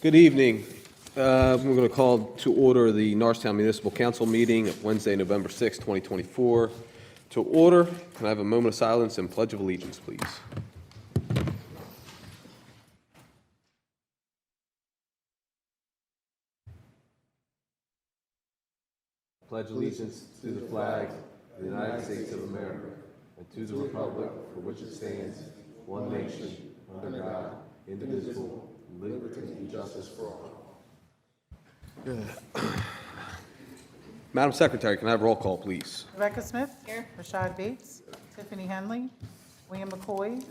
Good evening. We're going to call to order the Norristown Municipal Council meeting of Wednesday, November 6, 2024. To order, can I have a moment of silence and pledge of allegiance, please? Pledge allegiance to the flag of the United States of America and to the republic for which it stands, one nation, under God, indivisible, with liberty and justice for all. Madam Secretary, can I have roll call, please? Rebecca Smith. Here. Rashad Bates. Tiffani Hendley. William McCoy.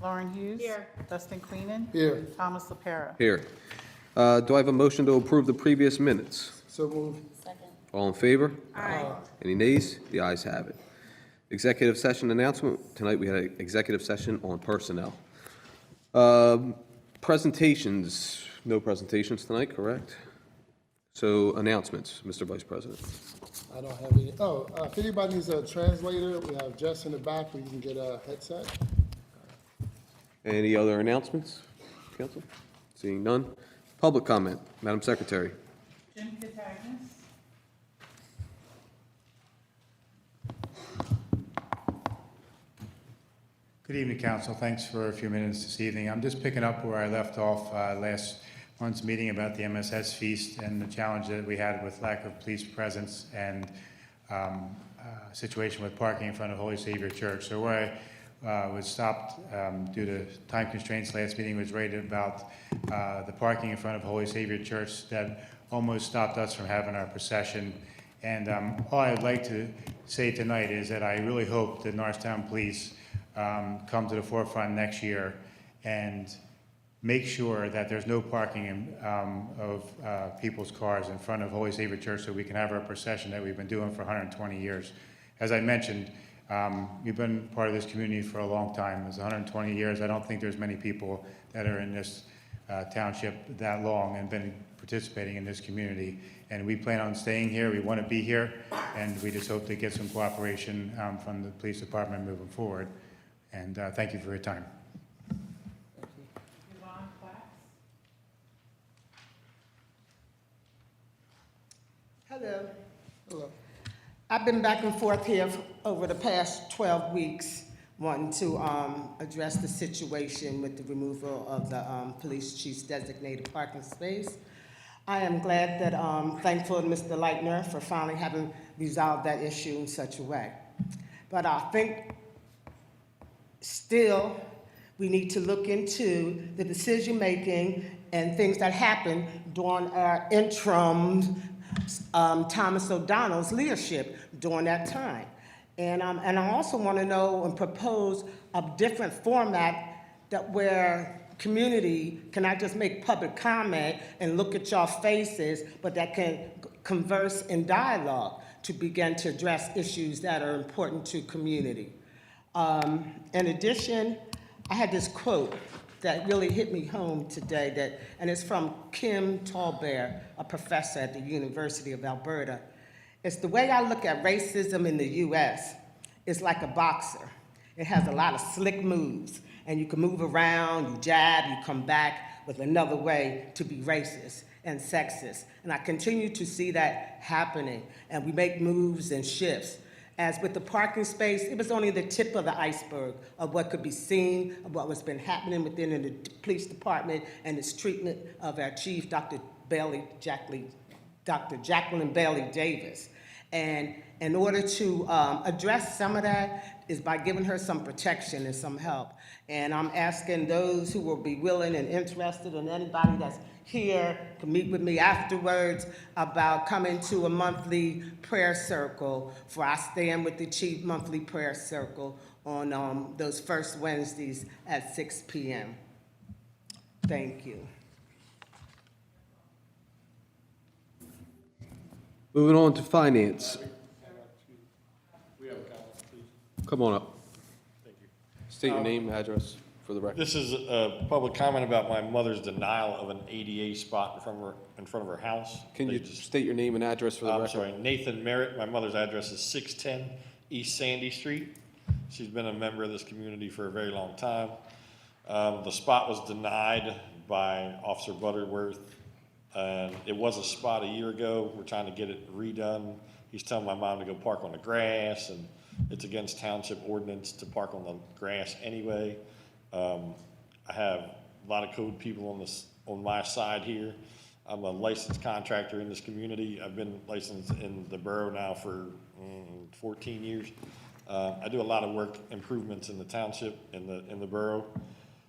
Lauren Hughes. Here. Dustin Queenan. Here. Thomas LaPera. Here. Do I have a motion to approve the previous minutes? So moved. Second. All in favor? Aye. Any nays? The ayes have it. Executive session announcement. Tonight we had an executive session on personnel. Presentations. No presentations tonight, correct? So announcements, Mr. Vice President. I don't have any. If anybody needs a translator, we have Jess in the back where you can get a headset. Any other announcements, Council? Seeing none. Public comment, Madam Secretary. Jim Catagnas. Good evening, Council. Thanks for a few minutes this evening. I'm just picking up where I left off last month's meeting about the MSS feast and the challenge that we had with lack of police presence and situation with parking in front of Holy Savior Church. So where I was stopped due to time constraints last meeting was right about the parking in front of Holy Savior Church that almost stopped us from having our procession. And all I'd like to say tonight is that I really hope that Norristown Police come to the forefront next year and make sure that there's no parking of people's cars in front of Holy Savior Church so we can have our procession that we've been doing for 120 years. As I mentioned, we've been part of this community for a long time. It's 120 years. I don't think there's many people that are in this township that long and been participating in this community. And we plan on staying here. We want to be here. And we just hope to get some cooperation from the police department moving forward. And thank you for your time. Hello. Hello. I've been back and forth here over the past 12 weeks wanting to address the situation with the removal of the police chief's designated parking space. I am glad that, thankful to Mr. Leitner for finally having resolved that issue in such a way. But I think still we need to look into the decision-making and things that happened during our interim Thomas O'Donnell's leadership during that time. And I also want to know and propose a different format that where community can not just make public comment and look at y'all faces, but that can converse in dialogue to begin to address issues that are important to community. In addition, I had this quote that really hit me home today, and it's from Kim Tallbear, a professor at the University of Alberta. It's the way I look at racism in the US. It's like a boxer. It has a lot of slick moves, and you can move around, you jab, you come back with another way to be racist and sexist. And I continue to see that happening, and we make moves and shifts. As with the parking space, it was only the tip of the iceberg of what could be seen, of what was been happening within the police department and its treatment of our chief, Dr. Jacqueline Bailey Davis. And in order to address some of that is by giving her some protection and some help. And I'm asking those who will be willing and interested, and anybody that's here to meet with me afterwards about coming to a monthly prayer circle for I Stand with the Chief monthly prayer circle on those first Wednesdays at 6 p.m. Thank you. Moving on to finance. Come on up. Thank you. State your name, address for the record. This is a public comment about my mother's denial of an ADA spot in front of her house. Can you state your name and address for the record? I'm sorry, Nathan Merritt. My mother's address is 610 East Sandy Street. She's been a member of this community for a very long time. The spot was denied by Officer Butterworth And it was a spot a year ago. We're trying to get it redone. He's telling my mom to go park on the grass, and it's against township ordinance to park on the grass anyway. I have a lot of code people on my side here. I'm a licensed contractor in this community. I've been licensed in the borough now for 14 years. I do a lot of work improvements in the township, in the borough.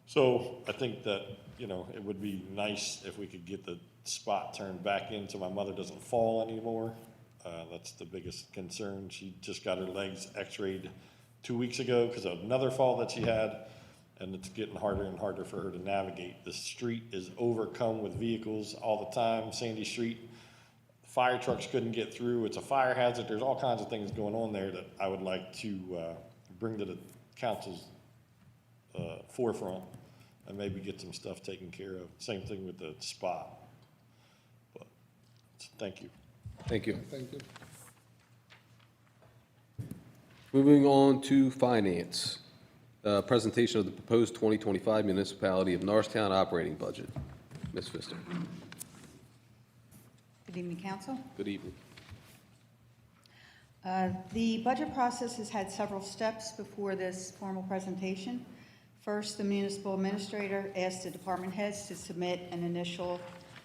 So I think that, you know, it would be nice if we could get the spot turned back in so my mother doesn't fall anymore. That's the biggest concern. She just got her legs x-rayed 2 weeks ago because of another fall that she had, and it's getting harder and harder for her to navigate. The street is overcome with vehicles all the time. Sandy Street, fire trucks couldn't get through. It's a fire hazard. There's all kinds of things going on there that I would like to bring to the council's forefront and maybe get some stuff taken care of. Same thing with the spot. But thank you. Thank you. Thank you. Moving on to finance. Presentation of the proposed 2025 Municipality of Norristown operating budget. Ms. Pfister. Good evening, Council. Good evening. The budget process has had several steps before this formal presentation. First, the municipal administrator asked the department heads to submit an initial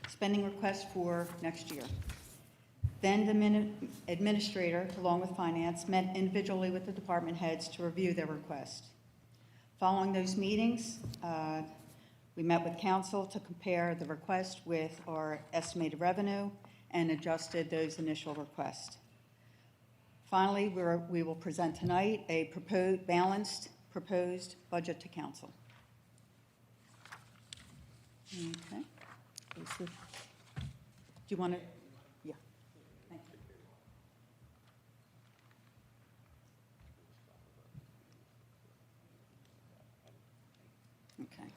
spending request for next year. Then the administrator, along with finance, met individually with the department heads to review their request. Following those meetings, we met with council to compare the request with our estimated revenue and adjusted those initial requests. Finally, we will present tonight a balanced proposed budget to council. Okay. Do you want to? Yeah. Thank you. Okay.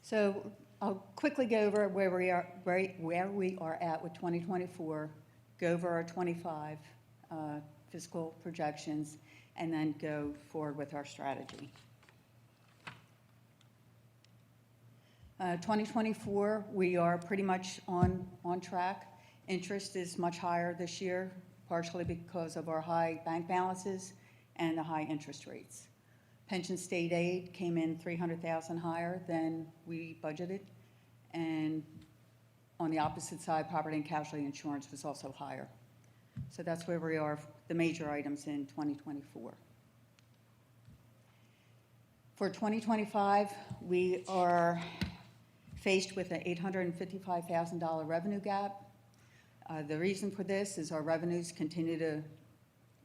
So I'll quickly go over where we are at with 2024, go over our 25 fiscal projections, and then go forward with our strategy. 2024, we are pretty much on track. Interest is much higher this year, partially because of our high bank balances and the high interest rates. Pension state aid came in $300,000 higher than we budgeted, and on the opposite side, property and casualty insurance was also higher. So that's where we are, the major items in 2024. For 2025, we are faced with an $855,000 revenue gap. The reason for this is our revenues continue to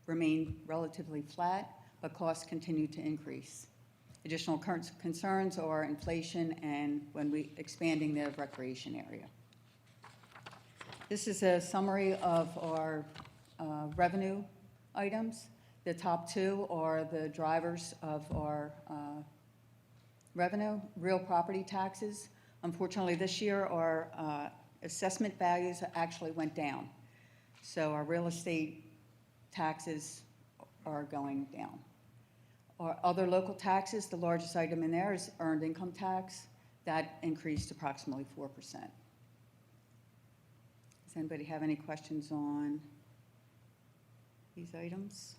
remain relatively flat, but costs continue to increase. Additional current concerns are inflation and when we expanding the recreation area. This is a summary of our revenue items. The top two are the drivers of our revenue. Real property taxes. Unfortunately, this year our assessment values actually went down. So our real estate taxes are going down. Our other local taxes, the largest item in there is earned income tax. That increased approximately 4%. Does anybody have any questions on these items?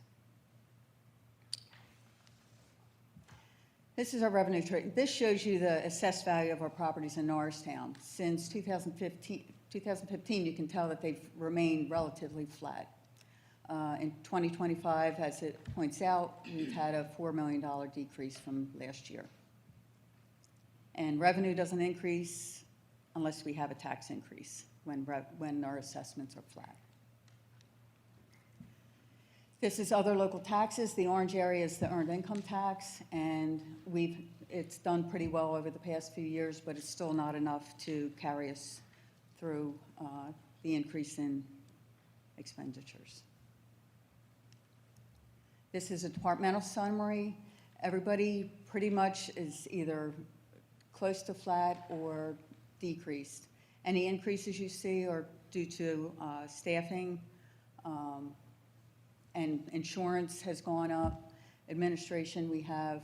This is our revenue trade. This shows you the assessed value of our properties in Norristown. Since 2015, you can tell that they've remained relatively flat. In 2025, as it points out, we've had a $4 million decrease from last year. And revenue doesn't increase unless we have a tax increase when our assessments are flat. This is other local taxes. The orange area is the earned income tax, and it's done pretty well over the past few years, but it's still not enough to carry us through the increase in expenditures. This is a departmental summary. Everybody pretty much is either close to flat or decreased. Any increases you see are due to staffing, and insurance has gone up. Administration, we have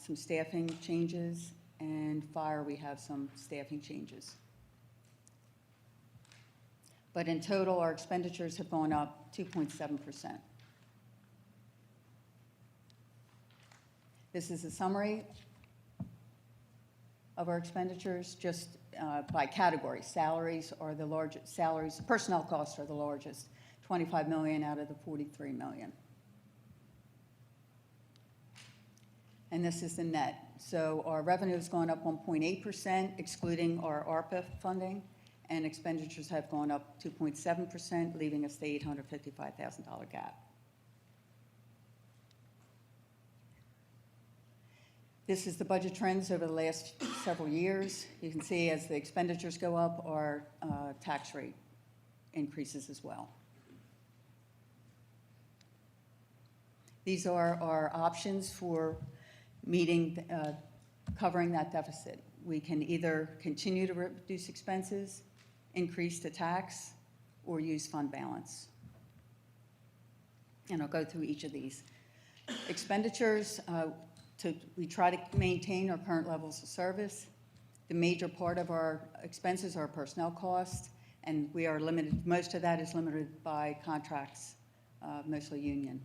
some staffing changes, and fire, we have some staffing changes. But in total, our expenditures have gone up 2.7%. This is a summary of our expenditures, just by category. Salaries are the largest, personnel costs are the largest, 25 million out of the 43 million. And this is the net. So our revenue has gone up 1.8%, excluding our ARPA funding, and expenditures have gone up 2.7%, leaving us the $855,000 gap. This is the budget trends over the last several years. You can see as the expenditures go up, our tax rate increases as well. These are our options for meeting, covering that deficit. We can either continue to reduce expenses, increase the tax, or use fund balance. And I'll go through each of these. Expenditures, we try to maintain our current levels of service. The major part of our expenses are personnel costs, and we are limited, most of that is limited by contracts, mostly union.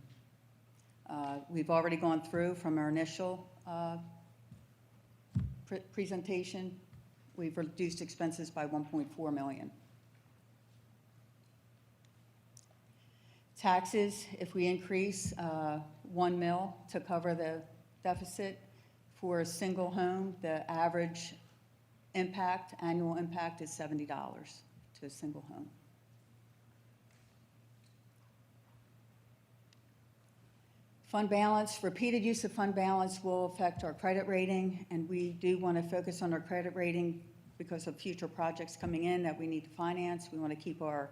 We've already gone through from our initial presentation. We've reduced expenses by 1.4 million. Taxes, if we increase 1 mil to cover the deficit for a single home, the average impact, annual impact is $70 to a single home. Fund balance, repeated use of fund balance will affect our credit rating, and we do want to focus on our credit rating because of future projects coming in that we need to finance. We want to keep our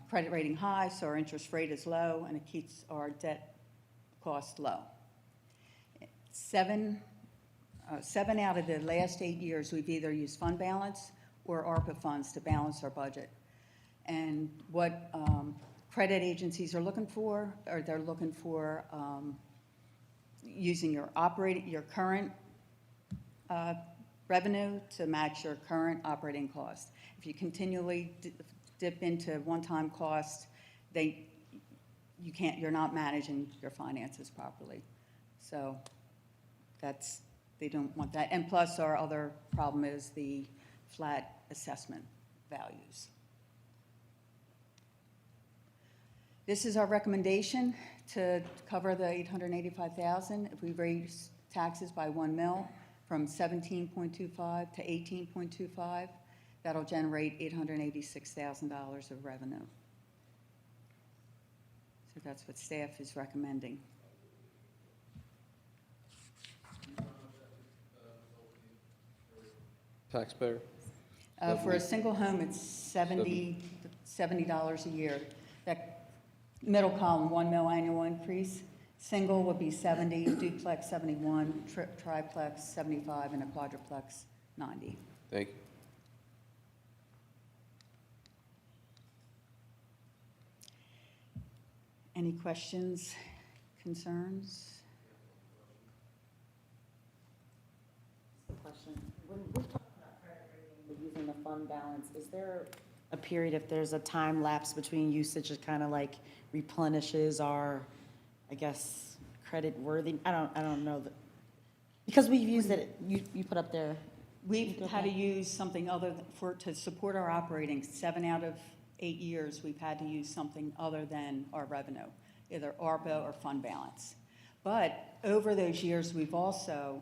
credit rating high so our interest rate is low and it keeps our debt cost low. Seven out of the last 8 years, we've either used fund balance or ARPA funds to balance our budget. And what credit agencies are looking for, or they're looking for using your current revenue to match your current operating cost. If you continually dip into one-time cost, you're not managing your finances properly. So they don't want that. And plus, our other problem is the flat assessment values. This is our recommendation to cover the $885,000. If we raise taxes by 1 mil from 17.25 to 18.25, that'll generate $886,000 of revenue. So that's what staff is recommending. Taxpayer? For a single home, it's $70 a year. That middle column, 1 mil annual increase. Single would be 70, duplex 71, triplex 75, and a quadruplex 90. Thank you. Any questions, concerns? Question. When we talk about credit rating, using the fund balance, is there a period, if there's a time lapse between usage, it kind of like replenishes our, I guess, credit worthy? I don't know. Because we've used it, you put up there. We've had to use something other to support our operating. 7 out of 8 years, we've had to use something other than our revenue, either ARPA or fund balance. But over those years, we've also,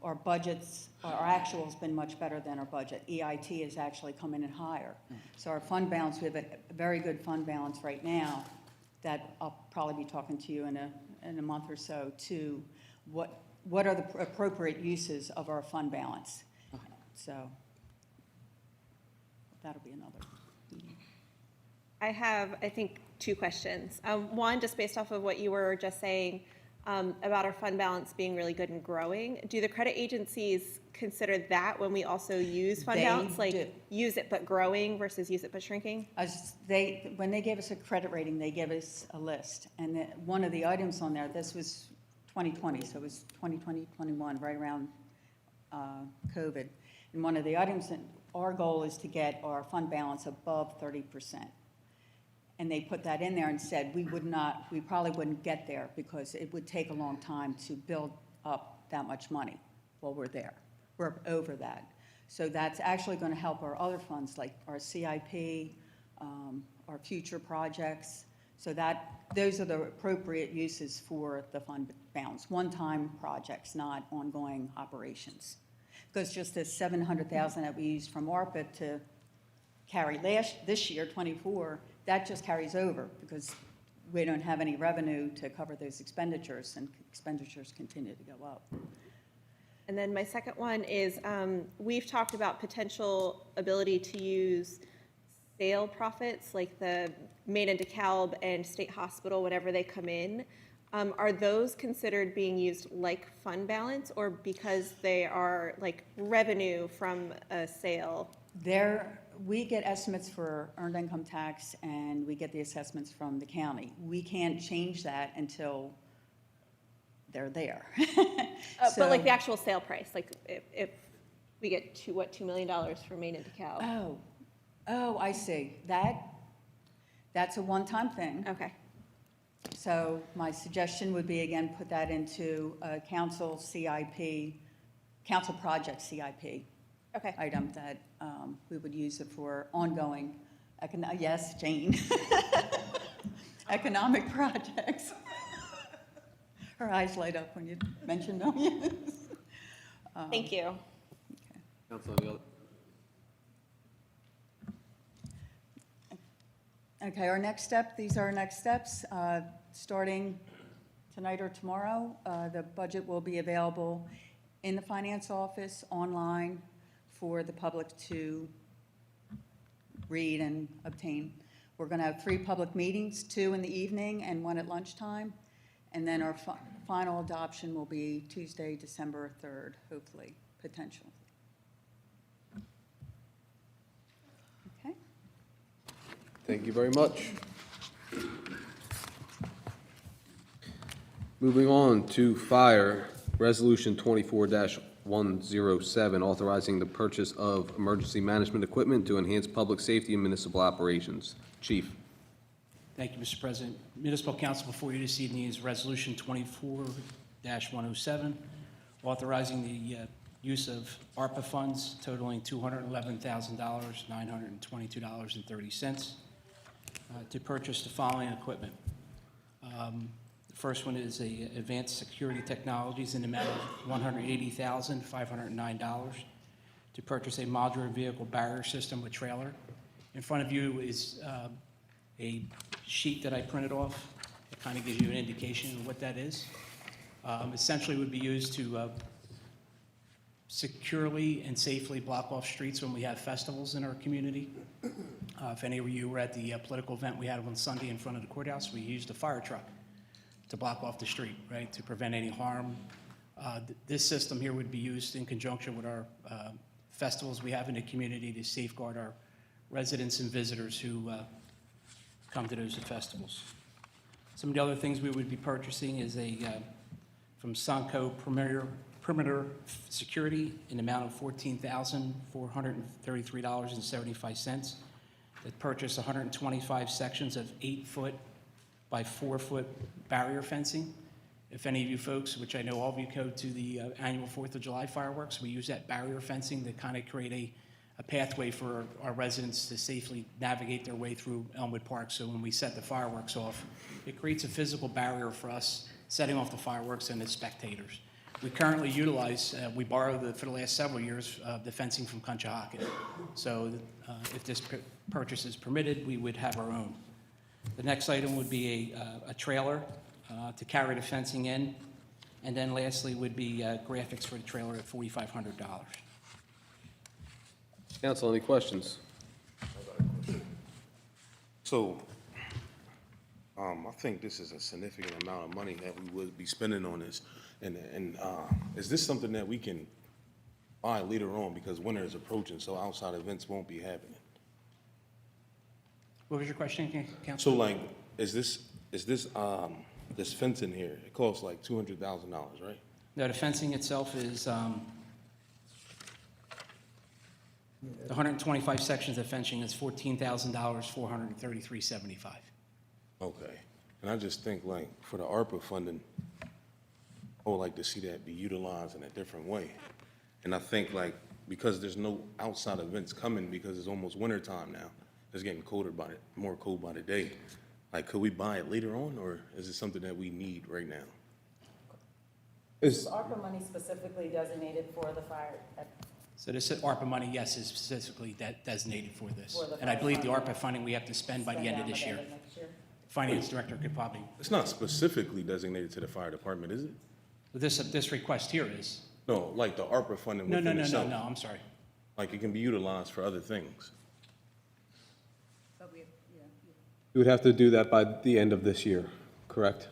our budgets, our actual has been much better than our budget. EIT has actually come in higher. So our fund balance, we have a very good fund balance right now that I'll probably be talking to you in a month or so to what are the appropriate uses of our fund balance. So that'll be another. I have, I think, 2 questions. One, just based off of what you were just saying about our fund balance being really good and growing, do the credit agencies consider that when we also use fund balance, like do. Use it but growing versus use it but shrinking? When they gave us a credit rating, they gave us a list. And one of the items on there, this was 2020, so it was 2020, 21, right around COVID. And one of the items our goal is to get our fund balance above 30%. And they put that in there and said we probably wouldn't get there because it would take a long time to build up that much money. Well, we're there. We're over that. So that's actually going to help our other funds like our CIP, our future projects. So those are the appropriate uses for the fund balance, one-time projects, not ongoing operations. Because just the $700,000 that we used from ARPA to carry this year, 24, that just carries over because we don't have any revenue to cover those expenditures, and expenditures continue to go up. And then my second one is, we've talked about potential ability to use sale profits, like the Maine and DeKalb and State Hospital, whenever they come in. Are those considered being used like fund balance, or because they are like revenue from a sale? We get estimates for earned income tax, and we get the assessments from the county. We can't change that until they're there. But like the actual sale price, like if we get $2 million for Maine and DeKalb. Oh, I see. That's a one-time thing. Okay. So my suggestion would be, again, put that into a council CIP, council project CIP Okay. item that we would use it for ongoing, yes, Jane, economic projects. Her eyes light up when you mention millions. Thank you. Council, any other? Okay, these are our next steps. Starting tonight or tomorrow, the budget will be available in the finance office, online, for the public to read and obtain. We're going to have 3 public meetings, 2 in the evening and 1 at lunchtime. And then our final adoption will be Tuesday, December 3rd, hopefully, potentially. Okay. Thank you very much. Moving on to Fire, Resolution 24-107, authorizing the purchase of emergency management equipment to enhance public safety and municipal operations. Chief. Thank you, Mr. President. Municipal Council before you this evening is Resolution 24-107, authorizing the use of ARPA funds totaling $211,922.30 to purchase the following equipment. The first one is Advanced Security Technologies in the amount of $180,509 to purchase a modular vehicle barrier system with trailer. In front of you is a sheet that I printed off. It kind of gives you an indication of what that is. Essentially would be used to securely and safely block off streets when we have festivals in our community. If any of you were at the political event we had on Sunday in front of the courthouse, we used a fire truck to block off the street, right, to prevent any harm. This system here would be used in conjunction with our festivals we have in the community to safeguard our residents and visitors who come to those festivals. Some of the other things we would be purchasing is from Sunco Perimeter Security in the amount of $14,433.75 that purchased 125 sections of 8-foot by 4-foot barrier fencing. If any of you folks, which I know all of you go to the annual 4th of July fireworks, we use that barrier fencing to kind of create a pathway for our residents to safely navigate their way through Elmwood Park. So when we set the fireworks off, it creates a physical barrier for us setting off the fireworks and the spectators. We currently utilize, we borrow for the last several years, the fencing from Conshohocken. So if this purchase is permitted, we would have our own. The next item would be a trailer to carry the fencing in. And then lastly would be graphics for the trailer at $4,500. Council, any questions? So, I think this is a significant amount of money that we would be spending on this. And is this something that we can buy later on because winter is approaching, so outside events won't be happening? What was your question, Council? So like, is this fencing here, it costs like $200,000, right? No, the fencing itself is The 125 sections of fencing is $14,000, $433.75. Okay. And I just think like for the ARPA funding, I would like to see that be utilized in a different way. And I think like, because there's no outside events coming because it's almost winter time now, it's getting more cold by the day. Like, could we buy it later on, or is it something that we need right now? Is ARPA money specifically designated for the fire? So this ARPA money, yes, is specifically designated for this. For the And I fire believe the fund. ARPA funding we have to spend by the end of this year. Next year? Finance director could probably, It's not specifically designated to the fire department, is it? this request here is. No, like the ARPA funding No, within itself. no, I'm sorry. Like it can be utilized for other things. But we, yeah. You would have to do that by the end of this year, correct?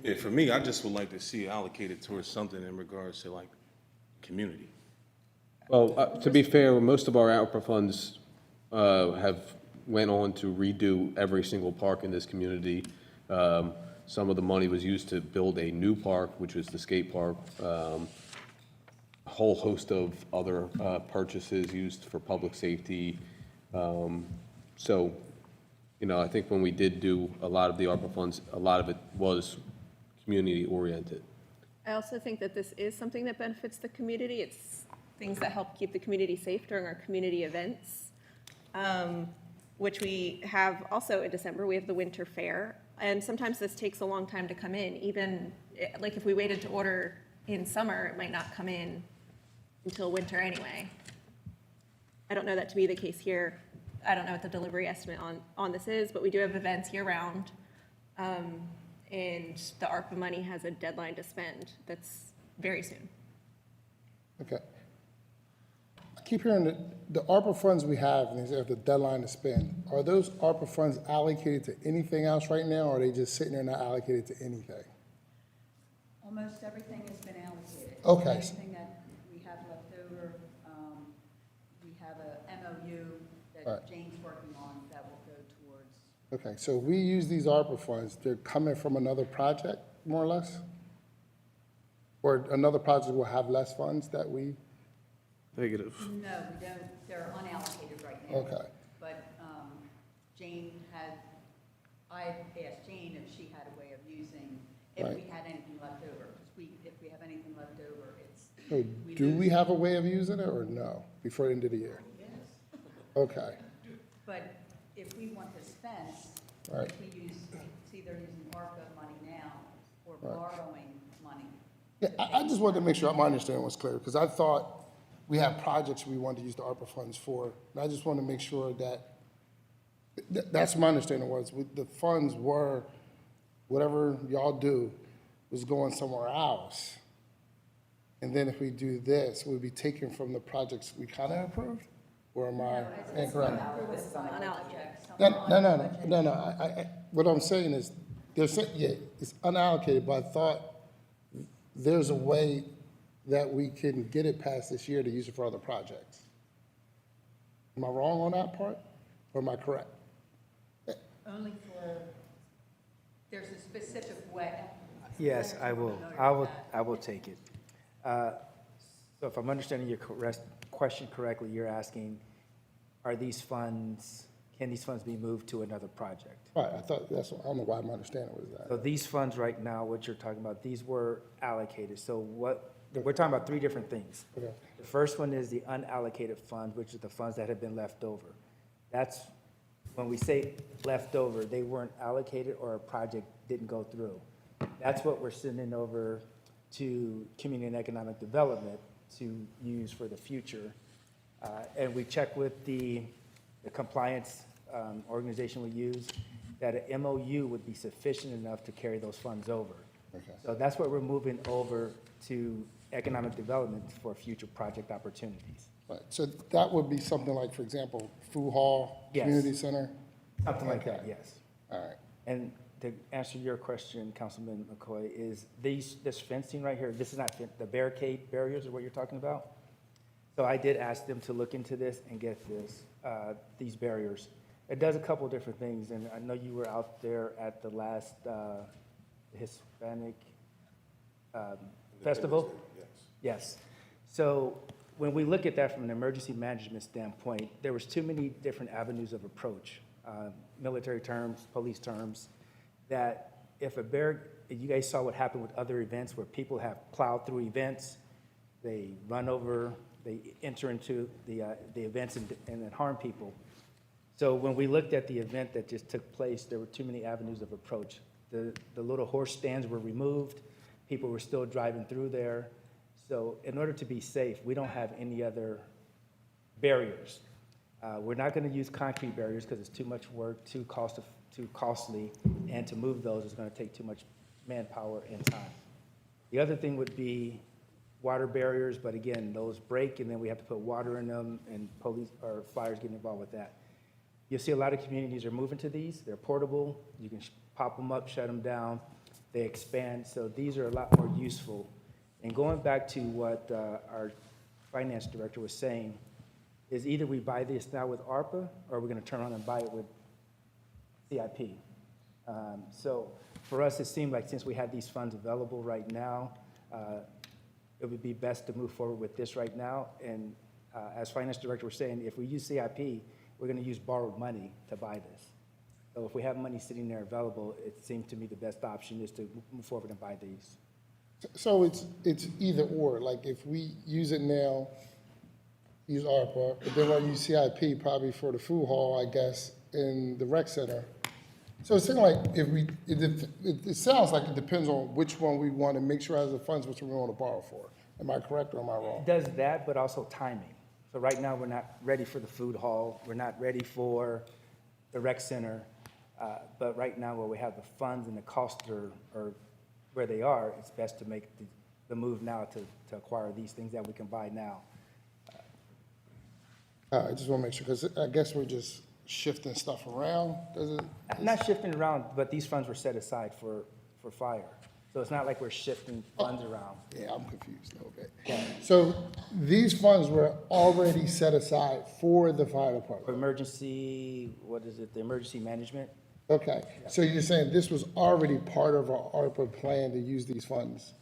Yeah, for me, I just would like to see it allocated towards something in regards to like community. Well, to be fair, most of our ARPA funds have went on to redo every single park in this community. Some of the money was used to build a new park, which was the skate park. A whole host of other purchases used for public safety. So, you know, I think when we did do a lot of the ARPA funds, a lot of it was community-oriented. I also think that this is something that benefits the community. It's things that help keep the community safe during our community events, which we have also in December. We have the winter fair, and sometimes this takes a long time to come in. Even like if we waited to order in summer, it might not come in until winter anyway. I don't know that to be the case here. I don't know what the delivery estimate on this is, but we do have events year-round. And the ARPA money has a deadline to spend that's very soon. Okay. I keep hearing that the ARPA funds we have, and they have the deadline to spend, are those ARPA funds allocated to anything else right now, or are they just sitting there not allocated to anything? Almost everything has been allocated. Okay. Everything that we have left over, we have a MOU that Right. Jane's working on that will go towards. Okay, so if we use these ARPA funds, they're coming from another project, more or less? Or another project will have less funds that we, Negative. No, we don't, they're unallocated right now. okay, But Jane had, I asked Jane if she had a way of using, if we Right. had anything left over. Because if we have anything left over, it's. so do we have a way of using it, or no, before the end of the year? Yes. Okay, But if we want to spend, Right. if we use, it's either using ARPA money now or Right. borrowing money. yeah, I just wanted to make sure my understanding was clear, because I thought we had projects we wanted to use the ARPA funds for, and I just wanted to make sure that, that's my understanding was, the funds were, whatever y'all do, was going somewhere else. And then if we do this, we'll be taken from the projects we kind of approved? Or am I incorrect? This is unallocated. No, what I'm saying is, yeah, it's unallocated, but I thought there's a way that we can get it past this year to use it for other projects. Am I wrong on that part, or am I correct? Only for, there's a specific way. Yes, I will take it. So if I'm understanding your question correctly, you're asking, can these funds be moved to another project? Right, I thought, I don't know why my understanding was So that. these funds right now, what you're talking about, these were allocated. So we're talking about three different things. Okay. The first one is the unallocated funds, which is the funds that have been left over. That's, when we say left over, they weren't allocated or a project didn't go through. That's what we're sending over to Community and Economic Development to use for the future. And we check with the compliance organization we use, that an MOU would be sufficient enough to carry those funds over. Okay. So that's what we're moving over to economic development for future project opportunities. Right, so that would be something like, for example, Food Hall, Yes. Community Center? Something like that, Okay. yes. All right, And to answer your question, Councilman McCoy, is this fencing right here, this is not, the barriers are what you're talking about? So I did ask them to look into this and get these barriers. It does a couple different things, and I know you were out there at the last Hispanic festival? Yes. So when we look at that from an emergency management standpoint, there was too many different avenues of approach, military terms, police terms, that if a barrier, you guys saw what happened with other events where people have plowed through events, they run over, they enter into the events and then harm people. So when we looked at the event that just took place, there were too many avenues of approach. The little horse stands were removed, people were still driving through there. So in order to be safe, we don't have any other barriers. We're not gonna use concrete barriers because it's too much work, too costly, and to move those is gonna take too much manpower and time. The other thing would be water barriers, but again, those break and then we have to put water in them and police or fires get involved with that. You'll see a lot of communities are moving to these. They're portable. You can pop them up, shut them down. They expand. So these are a lot more useful. And going back to what our finance director was saying, is either we buy this now with ARPA or we're going to turn around and buy it with CIP. So for us, it seemed like since we had these funds available right now, it would be best to move forward with this right now. And as finance director was saying, if we use CIP, we're going to use borrowed money to buy this. So if we have money sitting there available, it seemed to me the best option is to move forward and buy these. So it's either or, like if we use it now, use ARPA, but then we'll use CIP probably for the food hall, I guess, in the rec center. So it seems like it sounds like it depends on which one we want to make sure has the funds which we want to borrow for. Am I correct or am I wrong? It does that, but also timing. So right now, we're not ready for the food hall. We're not ready for the rec center. But right now, where we have the funds and the costs are where they are, it's best to make the move now to acquire these things that we can buy now. I just want to make sure, because I guess we're just shifting stuff around, does it? Not shifting around, but these funds were set aside for fire. So it's not like we're shifting funds around. Yeah, I'm confused a little bit. So these funds were already set aside for the fire For department? emergency, what is it, the emergency management? Okay, so you're saying this was already part of our ARPA plan to use these funds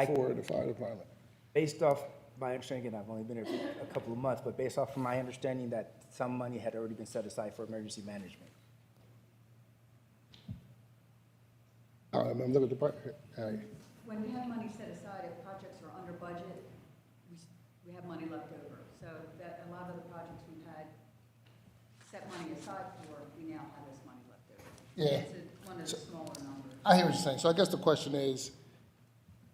for the fire department? Based off my understanding, and I've only been here for a couple of months, but based off from my understanding that some money had already been set aside for emergency management. All right, I'm looking at the part, all right. When we have money set aside, if projects are under budget, we have money left over. So that a lot of the projects we've had set money aside for, we now have this money left over. Yeah. It's one of the smaller numbers. I hear what you're saying. So I guess the question is,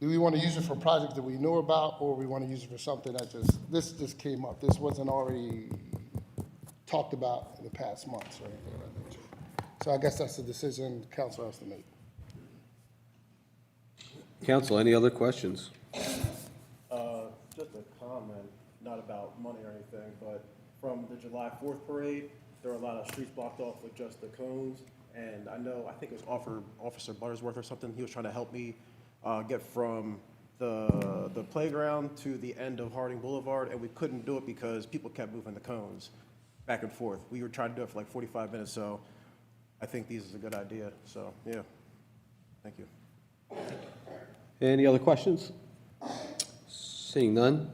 do we want to use it for projects that we know about, or we want to use it for something that this just came up? This wasn't already talked about in the past months or anything of that nature. So I guess that's the decision the council has to make. Council, any other questions? Just a comment, not about money or anything, but from the July 4th parade, there were a lot of streets blocked off with just the cones. And I think it was Officer Buttersworth or something, he was trying to help me get from the playground to the end of Harding Boulevard, and we couldn't do it because people kept moving the cones back and forth. We were trying to do it for like 45 minutes, so I think this is a good idea. So, yeah, thank you. Any other questions? Seeing none,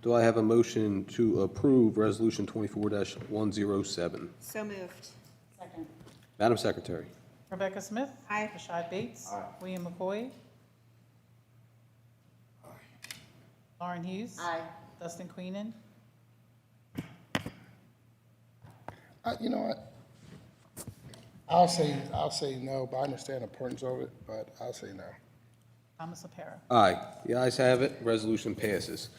do I have a motion to approve Resolution 24-107? So moved. Second. Madam Secretary. Rebecca Smith. Aye. Rashad Bates. William McCoy. Lauren Hughes. Aye. Dustin Queenan. You know what? I'll say no, but I understand the importance of it, but I'll say no. Thomas O'Para. Aye. The ayes have it. Resolution passes.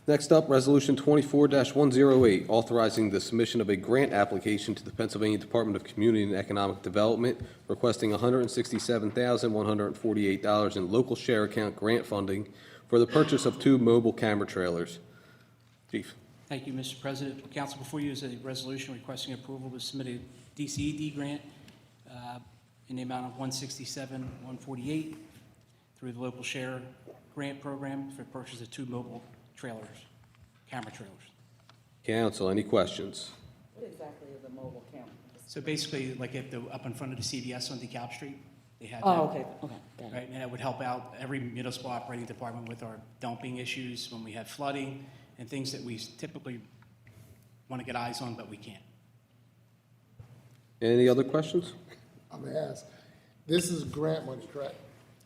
Next up, Resolution 24-108, authorizing the submission of a grant application to the Pennsylvania Department of Community and Economic Development, requesting $167,148 in local share account grant funding for the purchase of 2 mobile camera trailers. Chief. Thank you, Mr. President. Council, before you is a resolution requesting approval to submit a DCED grant in the amount of $167,148 through the local share grant program for purchase of 2 mobile trailers, camera trailers. Council, any questions? What exactly is a mobile camera? So basically, like up in front of the CVS on DeKalb Street, they had that. Oh, okay, got it. Right, and that would help out every municipal operating department with our dumping issues when we have flooding, and things that we typically want to get eyes on, but we can't. Any other questions? I'm gonna ask, this is grant money, correct?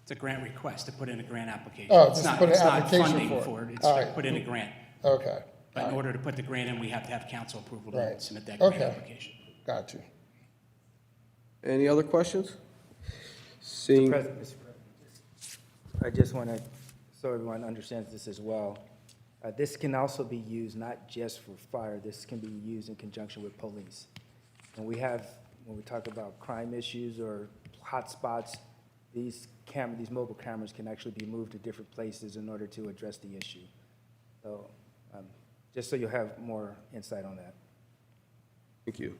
It's a grant request to put in a grant application. Oh, It's just not- put an it's not application funding for it. It's All to right. put in a grant. Okay, But in order to put the grant in, we have to have council approval to Right. submit that grant Okay. application. got you. Any other questions? Seeing, Mr. President, I just want to, so everyone understands this as well. This can also be used not just for fire, this can be used in conjunction with police. When we talk about crime issues or hot spots, these mobile cameras can actually be moved to different places in order to address the issue. So, just so you'll have more insight on that. thank you.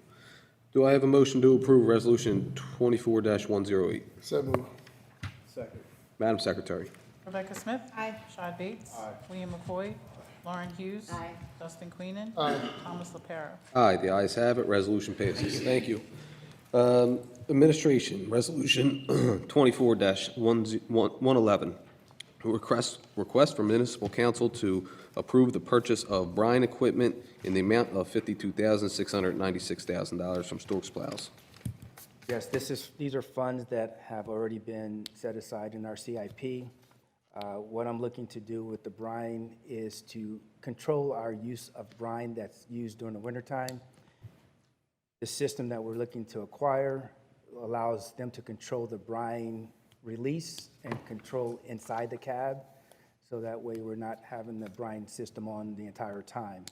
Do I have a motion to approve Resolution 24-108? So move. Second. Madam Secretary. Rebecca Smith. Aye. Rashad Bates. William McCoy. Lauren Hughes. Dustin Queenan. Thomas LaPera. Aye, the ayes have it, resolution passes. Thank you. Administration, Resolution 24-111. Request from Municipal Council to approve the purchase of brine equipment in the amount of $52,696,000 from Storks Plows. Yes, these are funds that have already been set aside in our CIP. What I'm looking to do with the brine is to control our use of brine that's used during the wintertime. The system that we're looking to acquire allows them to control the brine release and control inside the cab, so that way we're not having the brine system on the entire time.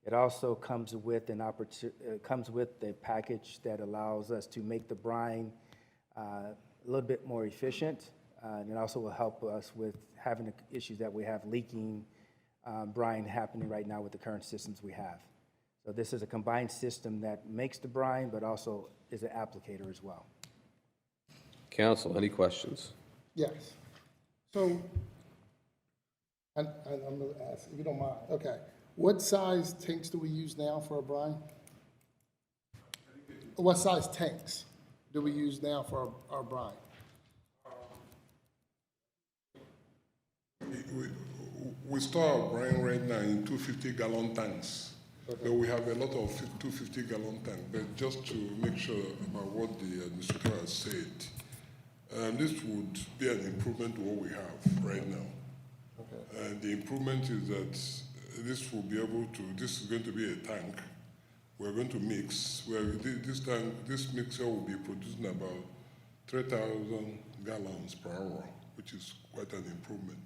It also comes with comes with the package that allows us to make the brine a little bit more efficient. And it also will help us with having the issues that we have leaking brine happening right now with the current systems we have. So this is a combined system that makes the brine, but also is an applicator as well. Council, any questions? Yes. So, I'm gonna ask, if you don't mind, okay. What size tanks do we use now for a brine? What size tanks do we use now for our brine? We store our brine right now in 250-gallon tanks. But we have a lot of 250-gallon tanks. But just to make sure about what the administrator has said, this would be an improvement to what we have right now. Okay. And the improvement is that this will be able to, this is going to be a tank. We're going to mix, this mixer will be producing about 3,000 gallons per hour, which is quite an improvement.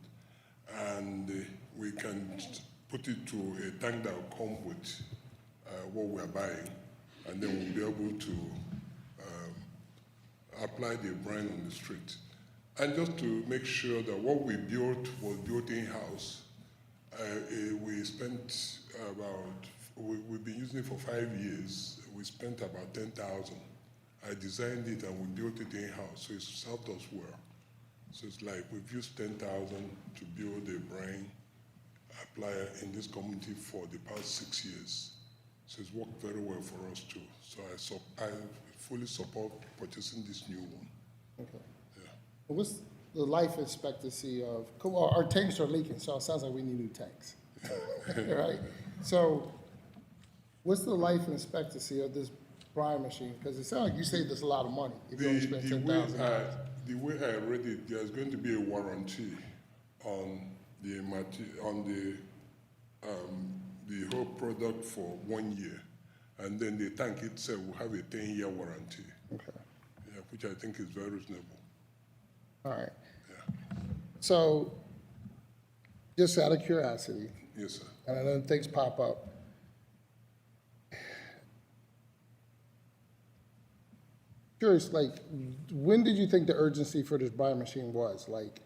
And we can put it to a tank that will come with what we're buying, and then we'll be able to apply the brine on the street. And just to make sure that what we built was built in-house, we spent we've been using it for 5 years. We spent about $10,000. I designed it and we built it in-house, so it's served us well. So it's like we've used $10,000 to build a brine applier in this community for the past 6 years. So it's worked very well for us too. So I fully support purchasing this new one. Okay. Yeah. What's the life expectancy of, well, our tanks are leaking, so it sounds like we need new tanks. Right? So what's the life expectancy of this brine machine? Because it sounds like you saved us a lot of money if you only spent $10,000. The way I read it, there's going to be a warranty on the whole product for 1 year, and then the tank itself will have a 10-year warranty. Okay. Yeah, which I think is very reasonable. All right. Yeah. So, just out of curiosity, Yes, sir. and I know things pop up. Curious, like, when did you think the urgency for this brine machine was? Like,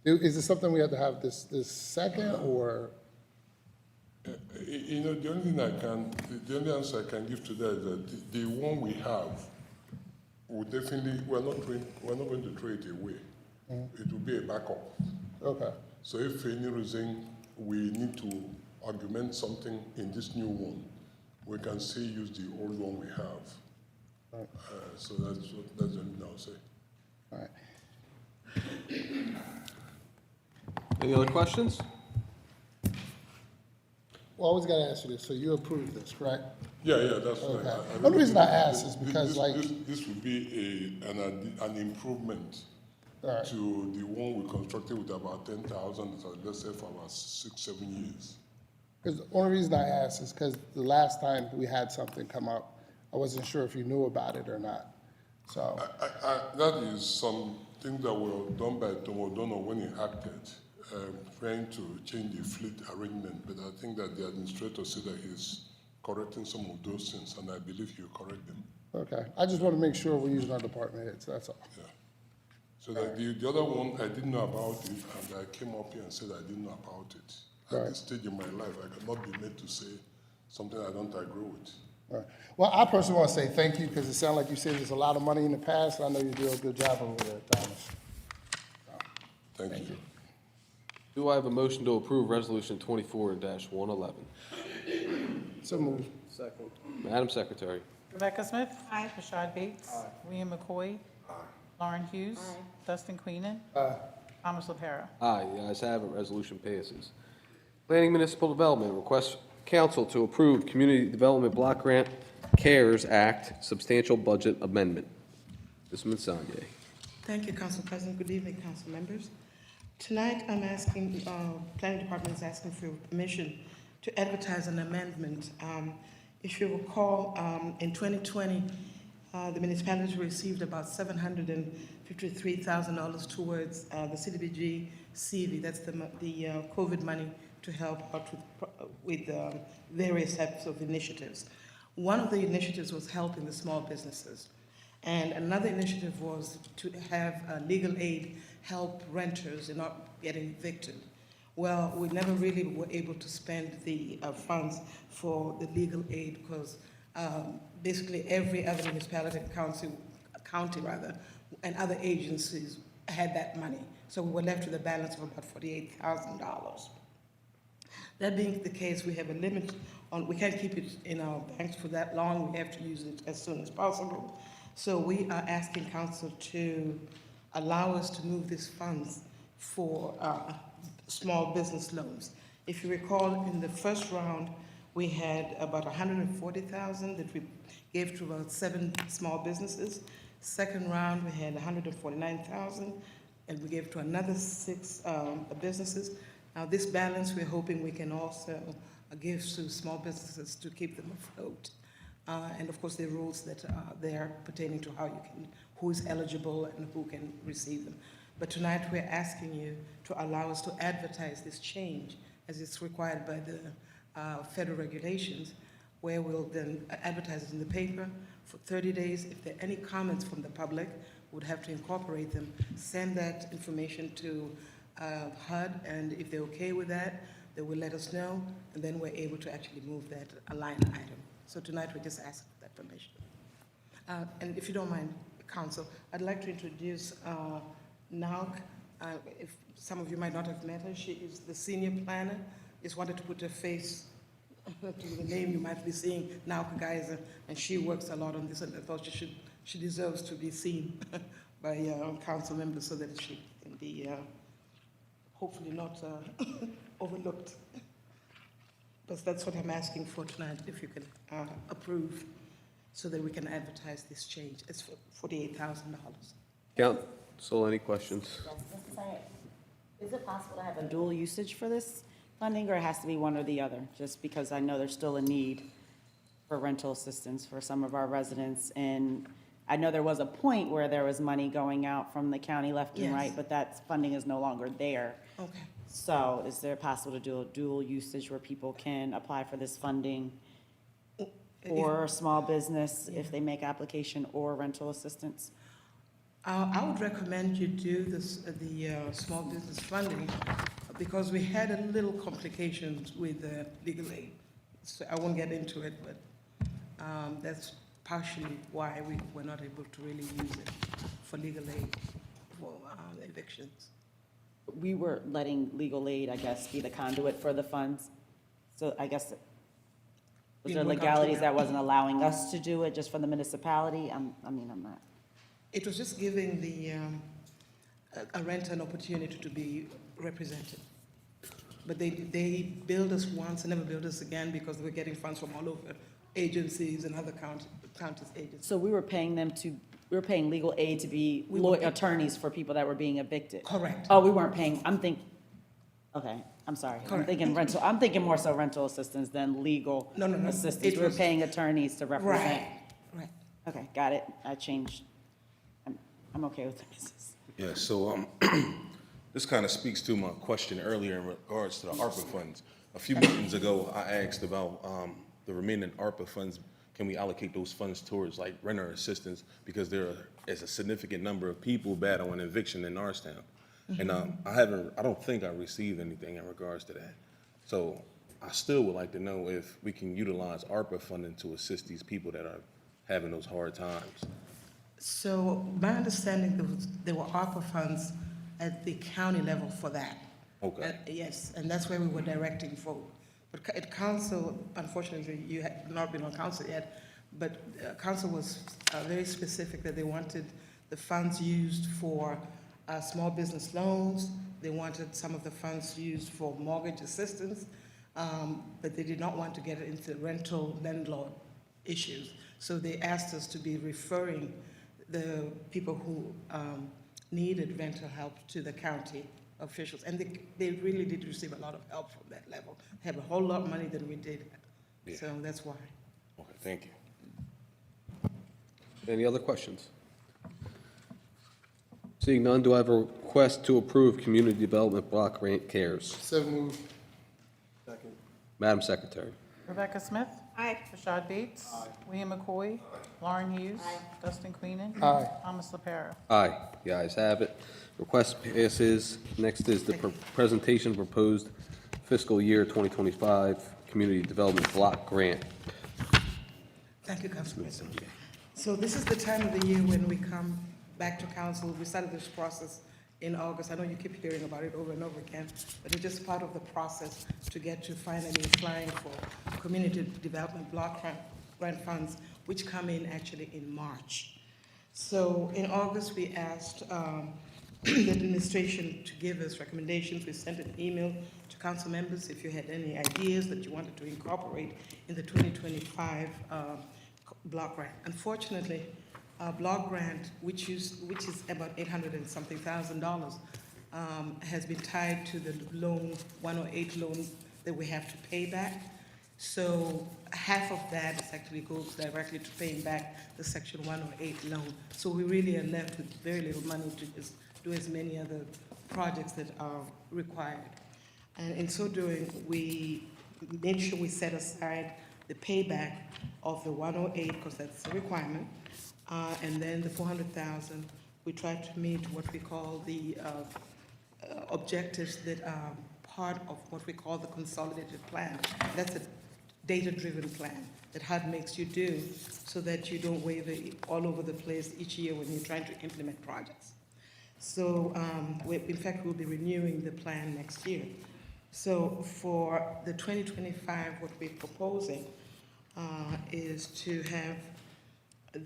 is it something we have to have this second, or? You know, the only answer I can give to that is that the one we have will definitely, we're not going to throw it away. It will be a backup. Okay. So if for any reason we need to augment something in this new one, we can still use the old one we have. Right. So that's the only thing I'll say. All right. Any other questions? always gotta ask you this, so you approve this, correct? Yeah, that's right. Okay. I Only reason I ask this- is because, this- like- This would be an improvement All right. to the one we constructed with about 10,000, so let's say for about 6-7 years. Because the only reason I asked is because the last time we had something come up, I wasn't sure if you knew about it or not. So, That is something that were done by Tom O'Donnell when he acted, trying to change the fleet arrangement, but I think that the administrator said that he's correcting some of those things, and I believe he'll correct them. okay, I just want to make sure we're using our department heads, that's all. Yeah. So that the other one, I didn't know about it, and I came up here and said I didn't know about it. At Right. this stage in my life, I cannot be made to say something I don't agree with. All right. Well, I personally want to say thank you, because it sounded like you saved us a lot of money in the past, and I know you do a good job over there, Thomas. Thank you. Do I have a motion to approve Resolution 24-111? So moved. Madam Secretary. Rebecca Smith. Aye. Rashad Bates. William McCoy. Lauren Hughes. Dustin Queenan. Thomas LaPera. Aye, the ayes have it, resolution passes. Planning Municipal Development requests council to approve Community Development Block Grant CARES Act Substantial Budget Amendment. Ms. Mansanye. Thank you, Council President. Good evening, council members. Tonight, I'm asking, Planning Department is asking for permission to advertise an amendment. If you recall, in 2020, the municipality received about $753,000 towards the CDBG-CV. That's the COVID money to help out with various types of initiatives. One of the initiatives was helping the small businesses. And another initiative was to have legal aid help renters in not getting evicted. Well, we never really were able to spend the funds for the legal aid because basically every other municipality, county rather, and other agencies had that money. So we were left with a balance of about $48,000. That being the case, we have a limit on, we can't keep it in our banks for that long. We have to use it as soon as possible. So we are asking council to allow us to move these funds for small business loans. If you recall, in the first round, we had about $140,000 that we gave to about 7 small businesses. Second round, we had $149,000, and we gave to another 6 businesses. Now, this balance, we're hoping we can also give to small businesses to keep them afloat. And of course, the rules that are there pertaining to how you can, who is eligible and who can receive them. But tonight, we're asking you to allow us to advertise this change as it's required by the federal regulations, where we'll then advertise it in the paper for 30 days. If there are any comments from the public, we'd have to incorporate them, send that information to HUD, and if they're okay with that, they will let us know, and then we're able to actually move that a line item. So tonight, we just ask for that permission. And if you don't mind, Council, I'd like to introduce Nauk. If some of you might not have met her, she is the senior planner. Just wanted to put her face to the name you might be seeing, Nauk Geyser, and she works a lot on this, and I thought she deserves to be seen by council members so that she can be hopefully not overlooked. But that's what I'm asking for tonight, if you can approve, so that we can advertise this change. It's for $48,000. Council, any questions? Is it possible to have a dual usage for this funding, or it has to be one or the other? Just because I know there's still a need for rental assistance for some of our residents, and I know there was a point where there was money going out from the county left and Yes. right, but that funding is no longer there. Okay. So is there possible to do a dual usage where people can apply for this funding for a small business if they make application, or rental assistance? I would recommend you do this, the small business funding, because we had a little complications with the legal aid. So I won't get into it, but that's partially why we were not able to really use it for legal aid for evictions. We were letting legal aid, I guess, be the conduit for the funds. So I guess, was there In what legalities country? that wasn't allowing us to do it just for the municipality? I'm not. It was just giving the a renter an opportunity to be represented. but they billed us once and never billed us again because they were getting funds from all over agencies and other counties' agencies. So we were paying legal aid to be attorneys for people that were being evicted? Correct. Oh, we weren't paying, okay, I'm sorry. I'm Correct. thinking more so rental assistance than legal No. assistance. It We were was- paying attorneys to represent. Right. Okay, got it. I changed. I'm okay with the misses. Yeah, so, this kind of speaks to my question earlier in regards to the ARPA funds. A few meetings ago, I asked about, the remaining ARPA funds, can we allocate those funds towards like renter assistance? Because there is a significant number of people battling eviction in Norristown. And, I don't think I received anything in regards to that. So I still would like to know if we can utilize ARPA funding to assist these people that are having those hard times. So my understanding, there were ARPA funds at the county level for that. Okay. Yes, and that's where we were directing for. But at council, unfortunately, you had not been on council yet, but council was very specific that they wanted the funds used for small business loans. They wanted some of the funds used for mortgage assistance, but they did not want to get into rental landlord issues. So they asked us to be referring the people who needed rental help to the county officials. And they really did receive a lot of help from that level. They have a whole lot of money than we did. Yeah. So that's why. Okay, thank you. Any other questions? Seeing none, do I have a request to approve Community Development Block Grant CARES? So moved. Madam Secretary. Rebecca Smith. Aye. Rashad Bates. William McCoy. Lauren Hughes. Dustin Queenan. Aye. Thomas LaPara. Aye, the ayes have it. Request passes. Next is the presentation of proposed fiscal year 2025 Community Development Block Grant. Thank you, Councilman. So this is the time of the year when we come back to council. We started this process in August. I know you keep hearing about it over and over again, but it's just part of the process to get to finally applying for community development block grant funds, which come in actually in March. So in August, we asked the administration to give us recommendations. We sent an email to council members if you had any ideas that you wanted to incorporate in the 2025 block grant. Unfortunately, block grant, which is about 800 and something thousand dollars, has been tied to the loan, 108 loan that we have to pay back. So half of that actually goes directly to paying back the Section 108 loan. So we really are left with very little money to just do as many other projects that are required. And in so doing, we made sure we set aside the payback of the 108, because that's the requirement, and then the 400,000, we tried to meet what we call the objectives that are part of what we call the consolidated plan. That's a data-driven plan that HUD makes you do so that you don't waver all over the place each year when you're trying to implement projects. So, in fact, we'll be renewing the plan next year. So for the 2025, what we're proposing is to have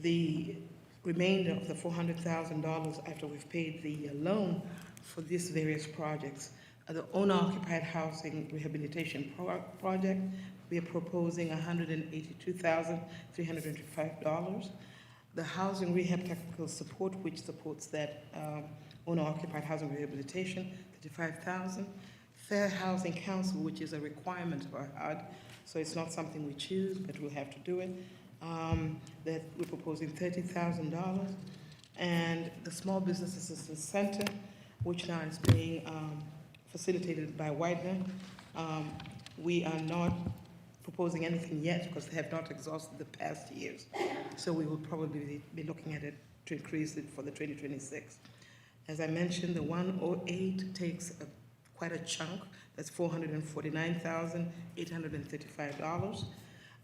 the remainder of the $400,000 after we've paid the loan for these various projects. The owner-occupied housing rehabilitation project, we are proposing $182,355. The housing rehab technical support, which supports that owner-occupied housing rehabilitation, $35,000. Fair Housing Council, which is a requirement for HUD, so it's not something we choose, but we'll have to do it. That we're proposing $30,000. And the Small Business Assistance Center, which now is being facilitated by Widener. We are not proposing anything yet because they have not exhausted the past years. So we will probably be looking at it to increase it for the 2026. As I mentioned, the 108 takes quite a chunk. That's $449,835.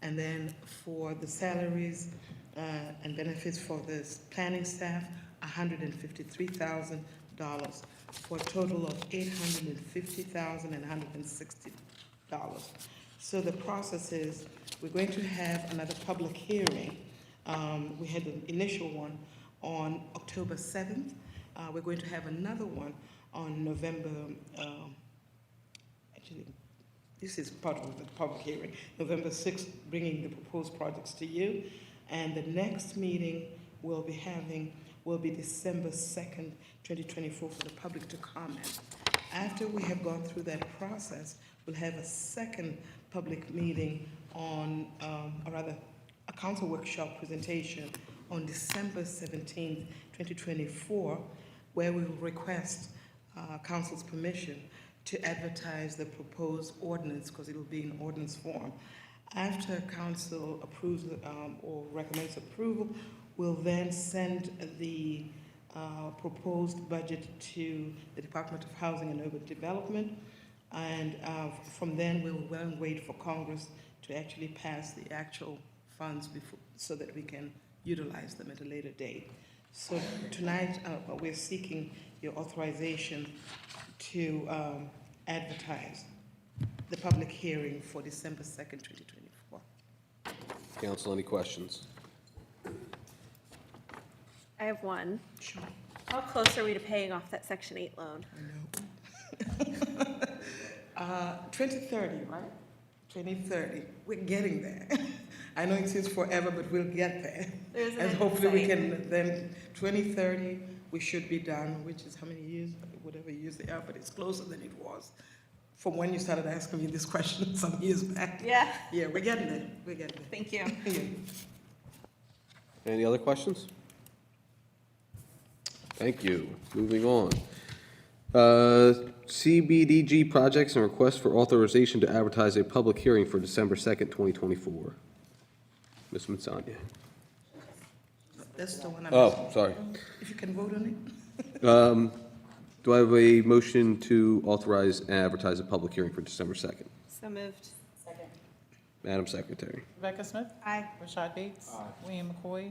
And then for the salaries and benefits for the planning staff, $153,000 for a total of $850,160. So the process is we're going to have another public hearing. We had an initial one on October 7th. We're going to have another one on November, I actually, this is part of the public hearing, November 6th, bringing the proposed projects to you. And the next meeting we'll be having will be December 2nd, 2024, for the public to comment. After we have gone through that process, we'll have a second public meeting on, or rather, a council workshop presentation on December 17th, 2024, where we will request council's permission to advertise the proposed ordinance, because it will be in ordinance form. After council approves or recommends approval, we'll then send the proposed budget to the Department of Housing and Urban Development, and from then we'll then wait for Congress to actually pass the actual funds before, so that we can utilize them at a later date. So tonight we're seeking your authorization to advertise the public hearing for December 2nd, 2024. Council, any questions? I have one. Sure. How close are we to paying off that Section 8 loan? 2030, right? 2030. We're getting there. I know it seems forever, but we'll get there. There's an And hopefully we end can, then 2030, we should be done, which is how many years? Whatever years they are, but it's closer than it was from when you started asking me this question some years back. Yeah, Yeah, we're getting there. We're getting there. thank you. Yeah. Any other questions? Thank you. Moving on. CBDG projects and request for authorization to advertise a public hearing for December 2nd, 2024. Ms. Mazzaglia. That's the one I'm. Oh, sorry. If you can vote on it. Do I have a motion to authorize and advertise a public hearing for December 2nd? So moved. Madam Secretary. Rebecca Smith. Aye. Rashad Bates. William McCoy.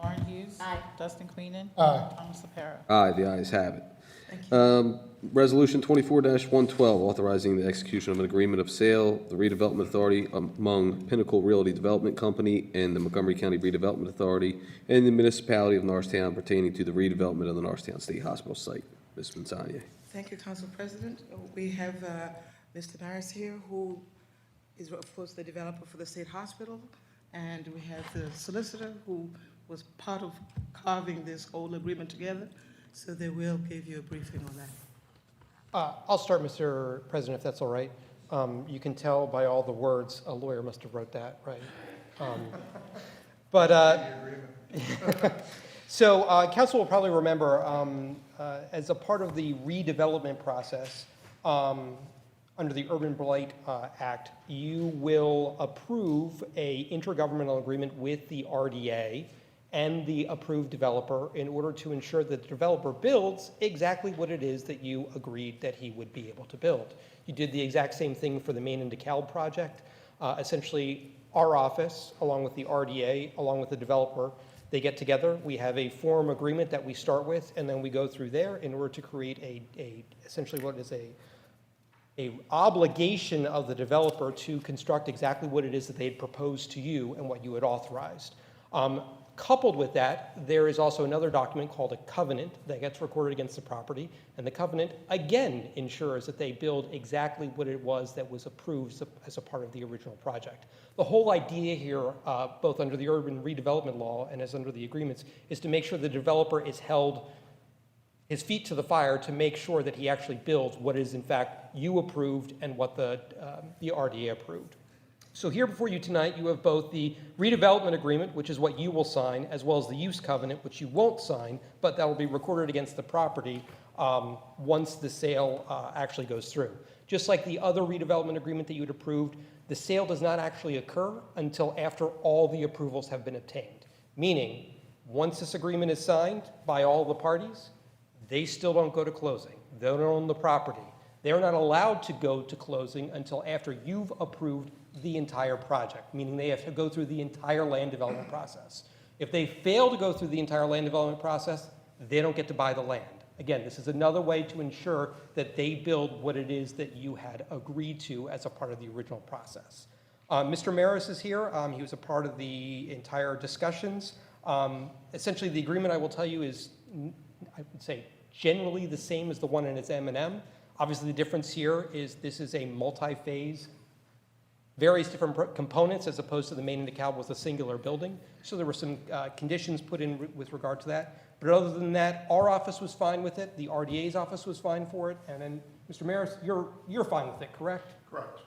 Lauren Hughes. Aye. Dustin Queenan. Aye. Thomas LaPara. Aye, the ayes have it. Thank you. Resolution 24-112, authorizing the execution of an agreement of sale, the redevelopment authority among Pinnacle Realty Development Company and the Montgomery County Redevelopment Authority and the Municipality of Norristown pertaining to the redevelopment of the Norristown State Hospital site. Ms. Mazzaglia. Thank you, Council President. We have Mr. Norris here, who is, of course, the developer for the state hospital, and we have the solicitor, who was part of carving this whole agreement together, so they will give you a briefing on that. I'll start, Mr. President, if that's all right. You can tell by all the words, a lawyer must have wrote that, right? So council will probably remember, as a part of the redevelopment process, under the Urban Blight Act, you will approve a intergovernmental agreement with the RDA and the approved developer in order to ensure that the developer builds exactly what it is that you agreed that he would be able to build. You did the exact same thing for the Main and DeKalb project. Essentially, our office, along with the RDA, along with the developer, they get together. We have a form agreement that we start with, and then we go through there in order to create essentially what is a obligation of the developer to construct exactly what it is that they had proposed to you and what you had authorized. Coupled with that, there is also another document called a covenant that gets recorded against the property, and the covenant again ensures that they build exactly what it was that was approved as a part of the original project. The whole idea here, both under the urban redevelopment law and as under the agreements, is to make sure the developer is held his feet to the fire to make sure that he actually builds what is in fact you approved and what the RDA approved. So here before you tonight, you have both the redevelopment agreement, which is what you will sign, as well as the use covenant, which you won't sign, but that will be recorded against the property once the sale actually goes through. Just like the other redevelopment agreement that you had approved, the sale does not actually occur until after all the approvals have been obtained. Meaning, once this agreement is signed by all the parties, they still don't go to closing. They don't own the property. They're not allowed to go to closing until after you've approved the entire project, meaning they have to go through the entire land development process. If they fail to go through the entire land development process, they don't get to buy the land. Again, this is another way to ensure that they build what it is that you had agreed to as a part of the original process. Mr. Maris is here. He was a part of the entire discussions. Essentially, the agreement, I will tell you, is, I would say, generally the same as the one in its M&M. Obviously, the difference here is this is a multi-phase, various different components as opposed to the main and DeKalb was a singular building. So there were some conditions put in with regard to that. But other than that, our office was fine with it, the RDA's office was fine for it, and then, Mr. Maris, you're fine with it, correct? Correct.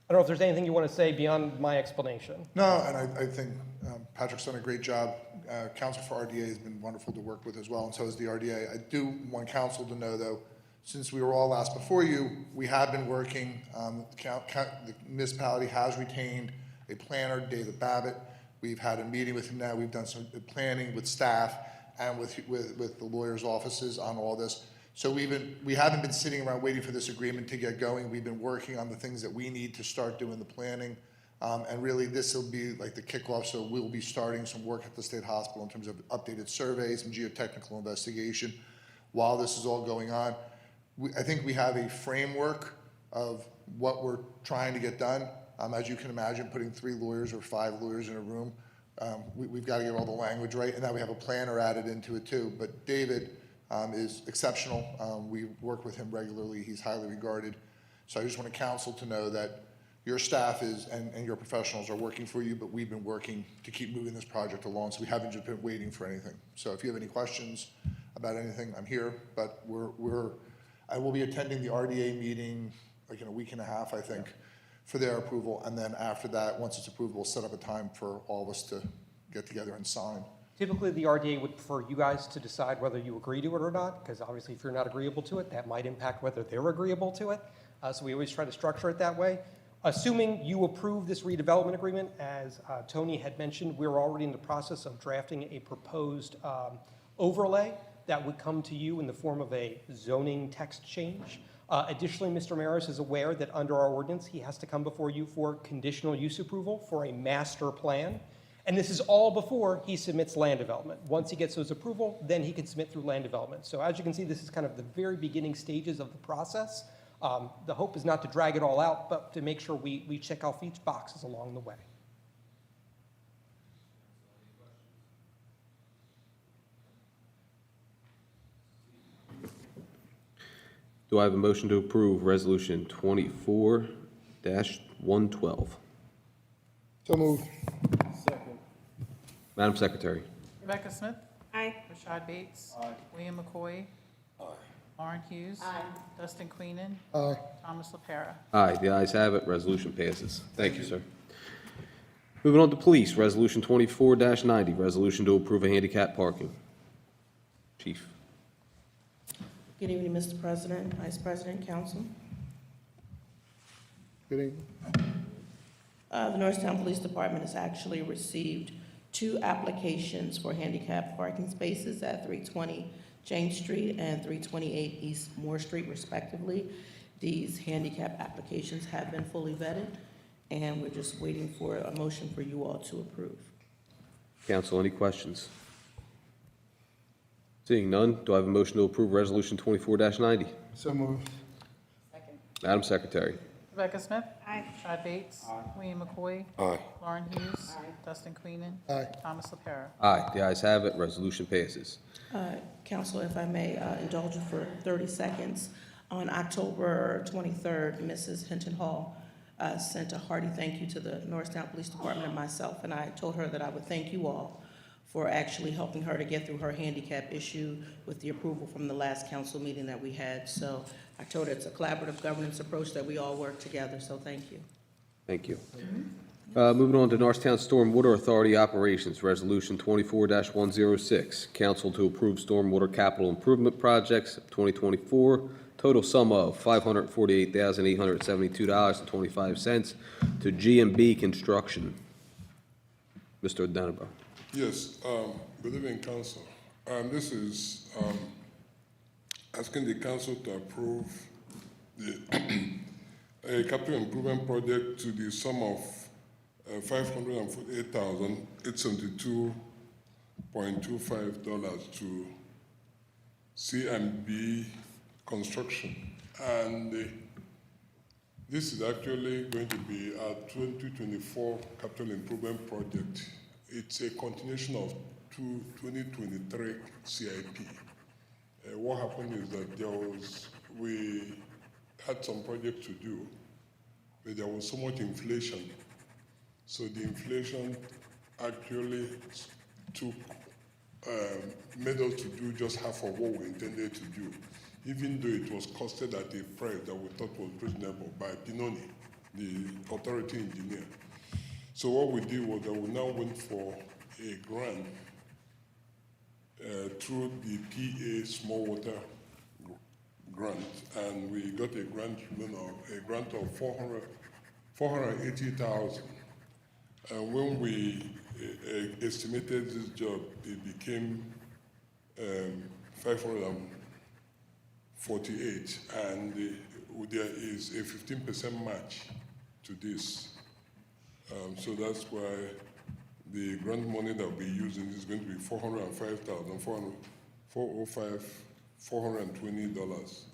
I don't know if there's anything you want to say beyond my explanation. No, and I think Patrick's done a great job. Council for RDA has been wonderful to work with as well, and so has the RDA. I do want council to know, though, since we were all asked before you, we have been working, the municipality has retained a planner, David Babbitt. We've had a meeting with him now. We've done some planning with staff and with the lawyers' offices on all this. So we haven't been sitting around waiting for this agreement to get going. We've been working on the things that we need to start doing the planning. And really, this will be like the kickoff, so we'll be starting some work at the state hospital in terms of updated surveys and geotechnical investigation while this is all going on. I think we have a framework of what we're trying to get done. As you can imagine, putting 3 lawyers or 5 lawyers in a room, we've got to get all the language right, and now we have a planner added into it too. But David is exceptional. We work with him regularly. He's highly regarded. So I just want council to know that your staff is and your professionals are working for you, but we've been working to keep moving this project along, so we haven't just been waiting for anything. So if you have any questions about anything, I'm here, but I will be attending the RDA meeting like in a week and a half, I think, for their approval, and then after that, once it's approved, we'll set up a time for all of us to get together and sign. Typically, the RDA would prefer you guys to decide whether you agree to it or not, because obviously if you're not agreeable to it, that might impact whether they're agreeable to it. So we always try to structure it that way. Assuming you approve this redevelopment agreement, as Tony had mentioned, we're already in the process of drafting a proposed overlay that would come to you in the form of a zoning text change. Additionally, Mr. Maris is aware that under our ordinance, he has to come before you for conditional use approval for a master plan. And this is all before he submits land development. Once he gets those approval, then he can submit through land development. So as you can see, this is kind of the very beginning stages of the process. The hope is not to drag it all out, but to make sure we check off each boxes along the way. Do I have a motion to approve Resolution 24-112? So moved. Madam Secretary. Rebecca Smith. Aye. Rashad Bates. William McCoy. Lauren Hughes. Dustin Queenan. Aye. Thomas LaPera. Aye, the ayes have it. Resolution passes. Thank you, sir. Moving on to Police, Resolution 24-90, resolution to approve a handicap parking. Chief. Good evening, Mr. President, Vice President, Council. Good evening. The Norristown Police Department has actually received 2 applications for handicap parking spaces at 320 James Street and 328 East Moore Street respectively. These handicap applications have been fully vetted, and we're just waiting for a motion for you all to approve. Council, any questions? Seeing none, do I have a motion to approve Resolution 24-90? So moved. Madam Secretary. Rebecca Smith. Aye. Rashad Bates. William McCoy. Aye. Lauren Hughes. Dustin Queenan. Aye. Thomas LaPera. Aye, the ayes have it. Resolution passes. Council, if I may indulge you for 30 seconds. On October 23rd, Mrs. Hinton Hall sent a hearty thank you to the Norristown Police Department and myself, and I told her that I would thank you all for actually helping her to get through her handicap issue with the approval from the last council meeting that we had. So I told her it's a collaborative governance approach that we all work together, so thank you. Thank you. Moving on to Norristown Stormwater Authority Operations, Resolution 24-106, council to approve stormwater capital improvement projects 2024, total sum of $548,872.25 to G&B Construction. Mr. Denebo. Yes, good evening, Council. This is asking the Council to approve the a capital improvement project to the sum of $548,872.25 to C&B Construction. And this is actually going to be our 2024 capital improvement project. It's a continuation of 2023 CIP. What happened is that we had some projects to do, but there was so much inflation. So the inflation actually took, made us to do just half of what we intended to do, even though it was costed at a price that we thought was reasonable by Pinoni, the authority engineer. So what we did was that we now went for a grant through the PA Small Water grant, and we got a grant of 480,000. And when we estimated this job, it became 548, and there is a 15% match to this. So that's why the grant money that we'll be using is going to be $405,420,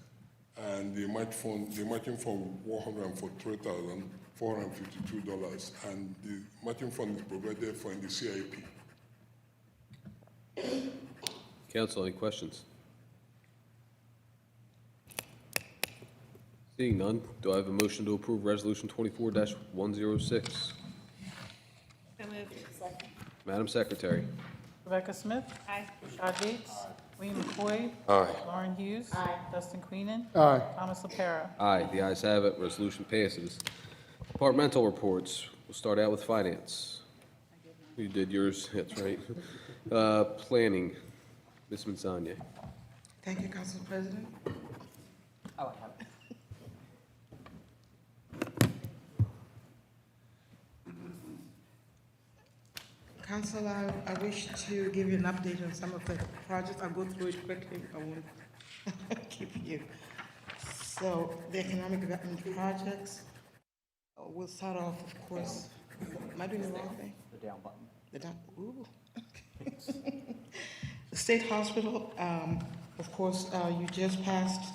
and the matching fund $143,452, and the matching fund is provided for in the CIP. Council, any questions? Seeing none, do I have a motion to approve Resolution 24-106? So moved. Madam Secretary. Rebecca Smith. Aye. Rashad Bates. William McCoy. Aye. Lauren Hughes. Dustin Queenan. Aye. Thomas LaPera. Aye, the ayes have it, resolution passes. Departmental reports, we'll start out with finance. You did yours, that's right. Planning, Ms. Manzani. Thank you, Council President. Oh, I have it. Council, I wish to give you an update on some of the projects. I'll go through it quickly. I won't keep you. So the economic development projects, we'll start off, of course. Am I doing the wrong thing? The down button. The down, ooh. The State Hospital, of course, you just passed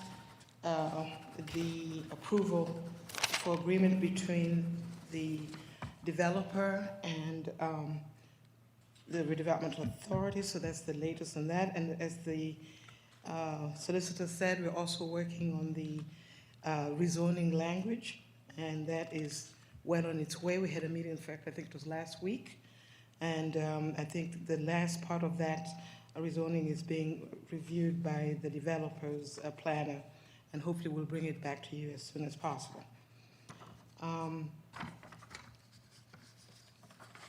the approval for agreement between the developer and the redevelopment authority, so that's the latest on that. And as the solicitor said, we're also working on the rezoning language, and that is well on its way. We had a meeting, in fact, I think it was last week, and I think the last part of that rezoning is being reviewed by the developer's planner, and hopefully we'll bring it back to you as soon as possible.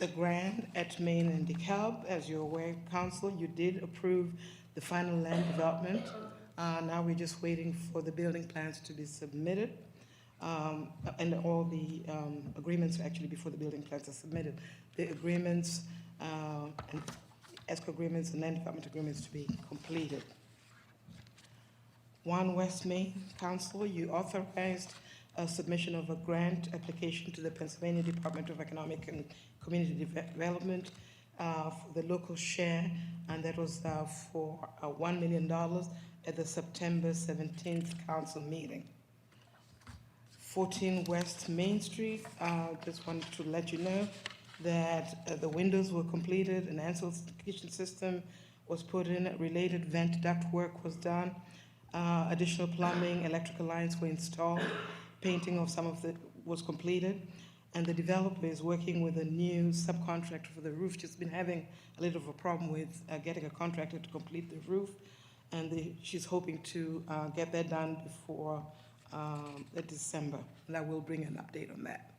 The grant at Main and DeKalb, as you're aware, Council, you did approve the final land development. Now we're just waiting for the building plans to be submitted, and all the agreements actually before the building plans are submitted. The agreements, and ESCO agreements and land development agreements to be completed. 1 West Main, Council, you authorized a submission of a grant application to the Pennsylvania Department of Economic and Community Development for the local share, and that was for $1 million at the September 17th council meeting. 14 West Main Street, just wanted to let you know that the windows were completed, an Ansel's kitchen system was put in, related vent duct work was done, additional plumbing, electrical lines were installed, painting of some of it was completed, and the developer is working with a new subcontractor for the roof. She's been having a little of a problem with getting a contractor to complete the roof, and she's hoping to get that done before December, and I will bring an update on that.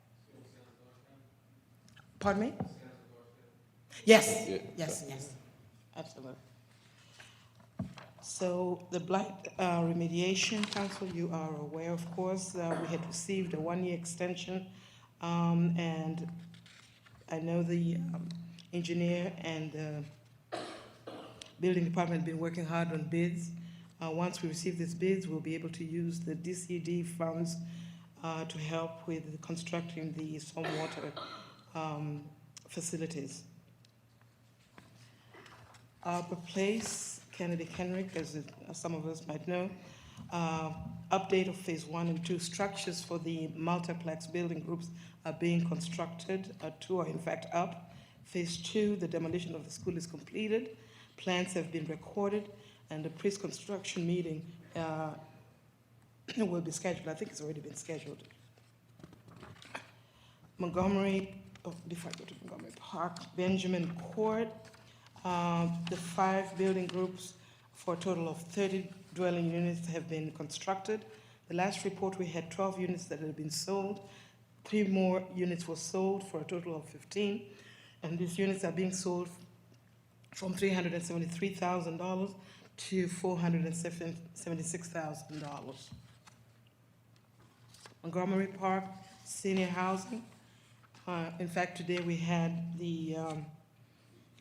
Pardon me? Yes, Yeah. yes, absolutely. So the blight remediation, Council, you are aware, of course, we had received a 1-year extension, and I know the engineer and the building department have been working hard on bids. Once we receive these bids, we'll be able to use the DCED funds to help with constructing the stormwater facilities. Arbor Place, Kennedy Kenrick, as some of us might know, update of phase 1 and 2 structures for the multiplex building groups are being constructed. 2 are in fact up. Phase 2, the demolition of the school is completed. Plans have been recorded, and the pre-construction meeting will be scheduled. I think it's already been scheduled. Montgomery, before I go to Montgomery Park, Benjamin Court, the 5 building groups for a total of 30 dwelling units have been constructed. The last report, we had 12 units that had been sold. 3 more units were sold for a total of 15. And these units are being sold from $373,000 to $476,000. Montgomery Park Senior Housing. In fact, today we had the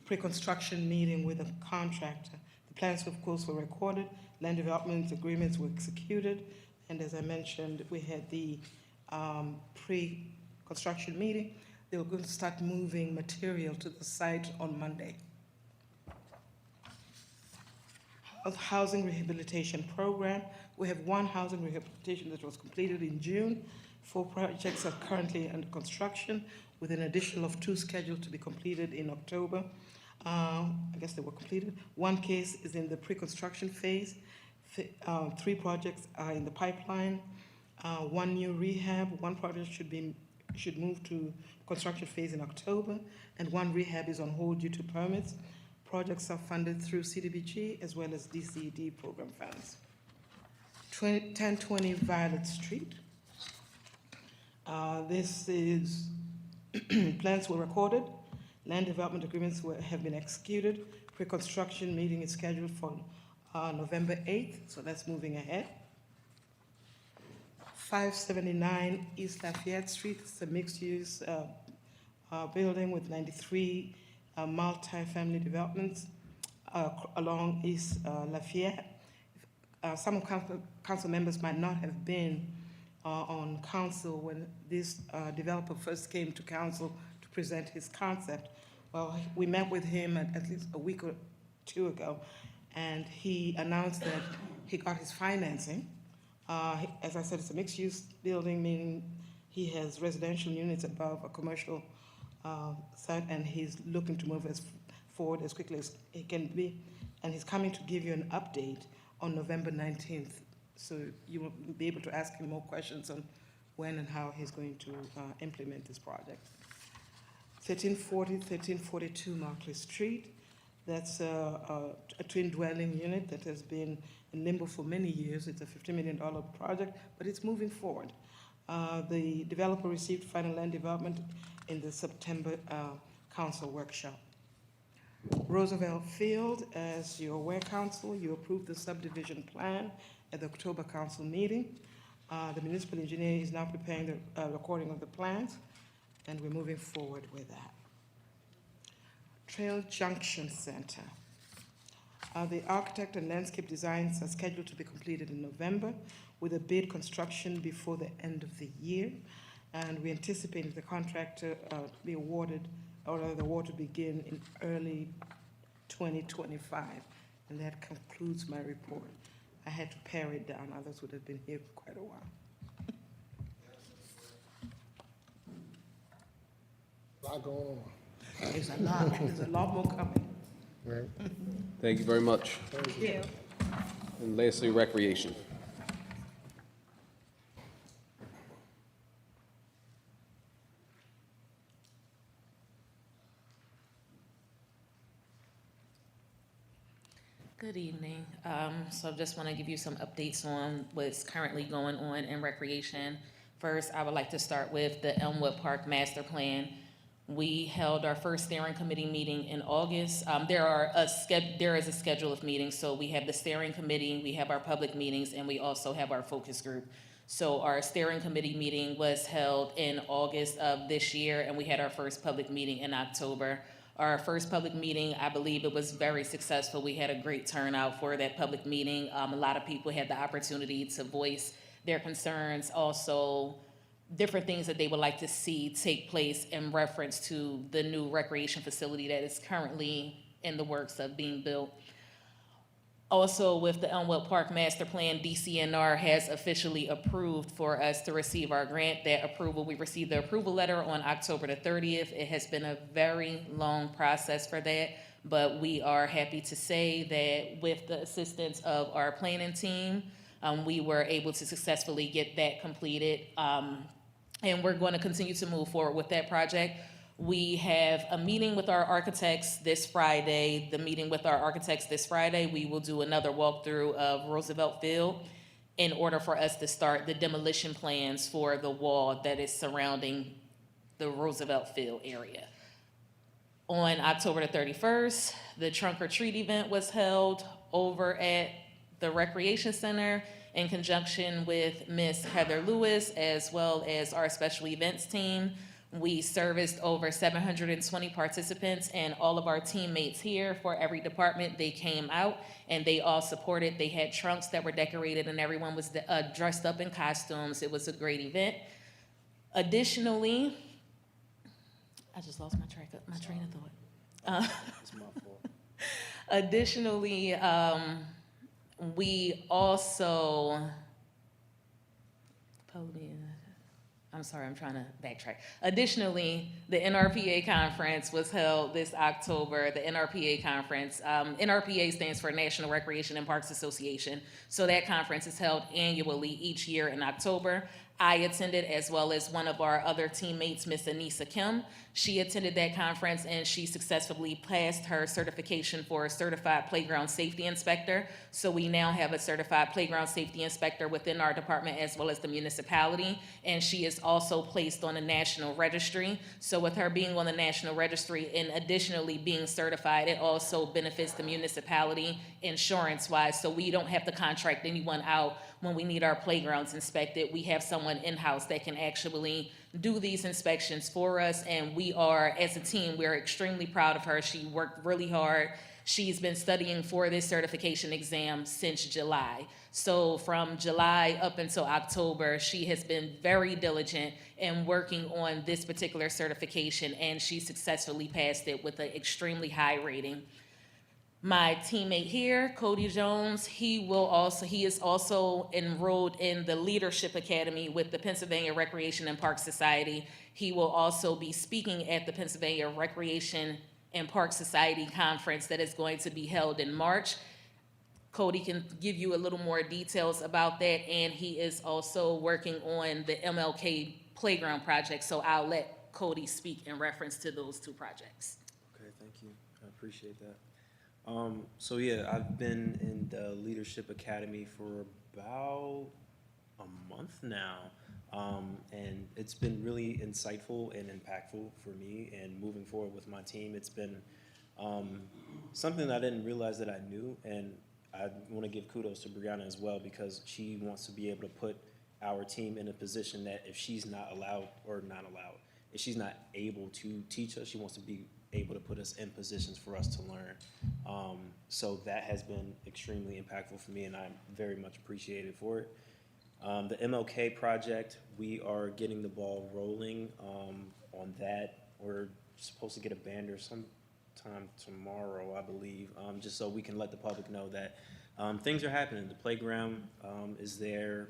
pre-construction meeting with a contractor. The plans, of course, were recorded, land development agreements were executed, and as I mentioned, we had the pre-construction meeting. They were going to start moving material to the site on Monday. Housing rehabilitation program. We have 1 housing rehabilitation that was completed in June. 4 projects are currently under construction, with an additional of 2 scheduled to be completed in October. I guess they were completed. 1 case is in the pre-construction phase. 3 projects are in the pipeline. 1 new rehab. 1 project should move to construction phase in October, and 1 rehab is on hold due to permits. Projects are funded through CDBG as well as DCED program funds. 1020 Violet Street. This is, plans were recorded, land development agreements have been executed, pre-construction meeting is scheduled for November 8th, so that's moving ahead. 579 East Lafayette Street, it's a mixed-use building with 93 multi-family developments along East Lafayette. Some council members might not have been on council when this developer first came to council to present his concept. Well, we met with him at least a week or 2 ago, and he announced that he got his financing. As I said, it's a mixed-use building, meaning he has residential units above a commercial site, and he's looking to move forward as quickly as he can be. And he's coming to give you an update on November 19th. So you will be able to ask him more questions on when and how he's going to implement this project. 1340, 1342 Markley Street. That's a twin dwelling unit that has been in limbo for many years. It's a $50 million project, but it's moving forward. The developer received final land development in the September council workshop. Roosevelt Field, as you're aware, council, you approved the subdivision plan at the October council meeting. The municipal engineer is now preparing the recording of the plans, and we're moving forward with that. Trail Junction Center. The architect and landscape designs are scheduled to be completed in November, with a bid construction before the end of the year. And we anticipate the contractor to be awarded, or the award to begin in early 2025. And that concludes my report. I had to pare it down, others would have been here for quite a while. A lot going on. There's a lot more coming. Right. Thank you very much. Thank you. And lastly, recreation. Good evening. So I just want to give you some updates on what's currently going on in recreation. First, I would like to start with the Elmwood Park Master Plan. We held our first steering committee meeting in August. There is a schedule of meetings. So we have the steering committee, we have our public meetings, and we also have our focus group. So our steering committee meeting was held in August of this year, and we had our first public meeting in October. Our first public meeting, I believe it was very successful. We had a great turnout for that public meeting. A lot of people had the opportunity to voice their concerns, also different things that they would like to see take place in reference to the new recreation facility that is currently in the works of being built. Also, with the Elmwood Park Master Plan, DCNR has officially approved for us to receive our grant. That approval, we received the approval letter on October the 30th. It has been a very long process for that, but we are happy to say that with the assistance of our planning team, We were able to successfully get that completed, and we're going to continue to move forward with that project. We have a meeting with our architects this Friday. The meeting with our architects this Friday, we will do another walkthrough of Roosevelt Field in order for us to start the demolition plans for the wall that is surrounding the Roosevelt Field area. On October the 31st, the trunk or treat event was held over at the Recreation Center in conjunction with Miss Heather Lewis, as well as our special events team. We serviced over 720 participants, and all of our teammates here for every department, they came out and they all supported. They had trunks that were decorated and everyone was dressed up in costumes. It was a great event. Additionally, I just lost my train of thought. It's my fault. Additionally, we also, I'm sorry, I'm trying to backtrack. Additionally, the NRPA conference was held this October. The NRPA conference, NRPA stands for National Recreation and Parks Association. So that conference is held annually each year in October. I attended, as well as one of our other teammates, Miss Anissa Kim. She attended that conference and she successfully passed her certification for a certified playground safety inspector. So we now have a certified playground safety inspector within our department as well as the municipality. And she is also placed on the national registry. So with her being on the national registry and additionally being certified, it also benefits the municipality insurance-wise. So we don't have to contract anyone out when we need our playgrounds inspected. We have someone in-house that can actually do these inspections for us, and we are, as a team, we're extremely proud of her. She worked really hard. She's been studying for this certification exam since July. So from July up until October, she has been very diligent in working on this particular certification, and she successfully passed it with an extremely high rating. My teammate here, Cody Jones, he is also enrolled in the Leadership Academy with the Pennsylvania Recreation and Park Society. He will also be speaking at the Pennsylvania Recreation and Park Society conference that is going to be held in March. Cody can give you a little more details about that, and he is also working on the MLK Playground project, so I'll let Cody speak in reference to those two projects. Okay, thank you. I appreciate that. So yeah, I've been in the Leadership Academy for about a month now, and it's been really insightful and impactful for me, and moving forward with my team, it's been something that I didn't realize that I knew, and I want to give kudos to Brianna as well, because she wants to be able to put our team in a position that if she's not if she's not able to teach us, she wants to be able to put us in positions for us to learn. So that has been extremely impactful for me, and I'm very much appreciated for it. The MLK project, we are getting the ball rolling on that. We're supposed to get a banner sometime tomorrow, I believe, just so we can let the public know that things are happening. The playground is there.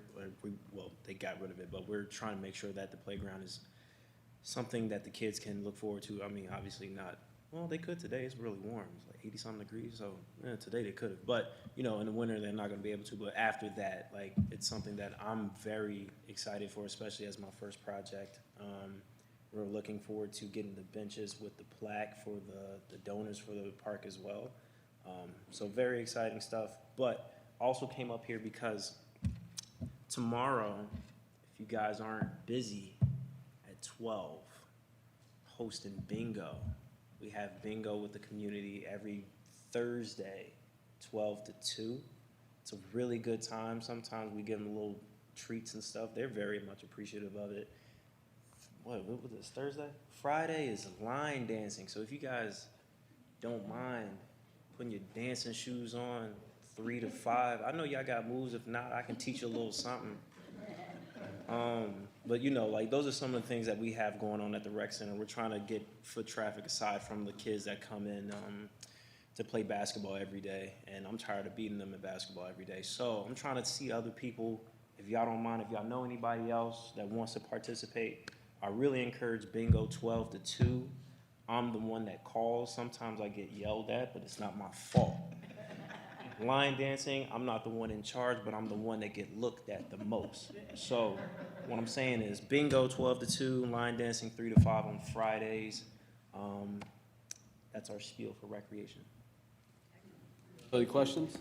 Well, they got rid of it, but we're trying to make sure that the playground is something that the kids can look forward to. I mean, obviously not, well, they could today. It's really warm. It's like 80-something degrees, so yeah, today they could have. But, you know, in the winter, they're not going to be able to. But after that, like, it's something that I'm very excited for, especially as my first project. We're looking forward to getting the benches with the plaque for the donors for the park as well. So very exciting stuff. But also came up here because tomorrow, if you guys aren't busy, 12, hosting bingo. We have bingo with the community every Thursday, 12 to 2. It's a really good time. Sometimes we give them little treats and stuff. They're very much appreciative of it. What was this, Thursday? Friday is line dancing. So if you guys don't mind putting your dancing shoes on 3 to 5, I know y'all got moves. If not, I can teach you a little something. But you know, like, those are some of the things that we have going on at the rec center. We're trying to get foot traffic aside from the kids that come in to play basketball every day, and I'm tired of beating them at basketball every day. So I'm trying to see other people. If y'all don't mind, if y'all know anybody else that wants to participate, I really encourage bingo 12 to 2. I'm the one that calls. Sometimes I get yelled at, but it's not my fault. line dancing, I'm not the one in charge, but I'm the one that get looked at the most. So what I'm saying is bingo 12 to 2, line dancing 3 to 5 on Fridays. That's our spiel for recreation. Any questions?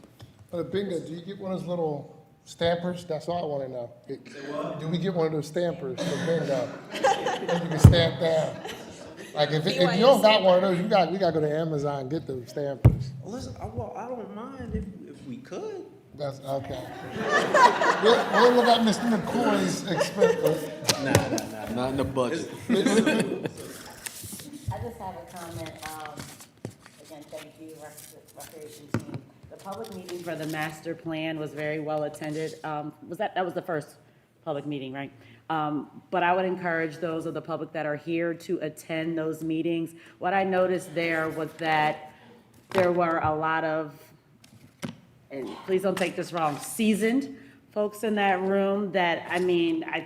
Bingo, do you get one of those little stampers? That's all I want to know. Do we get one of those stampers for bingo? That you can stamp down. Like if you don't got one of those, we got to go to Amazon and get those stampers. Listen, I don't mind if we could. That's okay. We'll look at Mr. McCoy's expense. Nah. Not in the budget. I just have a comment. Again, thank you, Recreation Team. The public meeting for the master plan was very well attended. That was the first public meeting, right? But I would encourage those of the public that are here to attend those meetings. What I noticed there was that there were a lot of, and please don't take this wrong, seasoned folks in that room that, I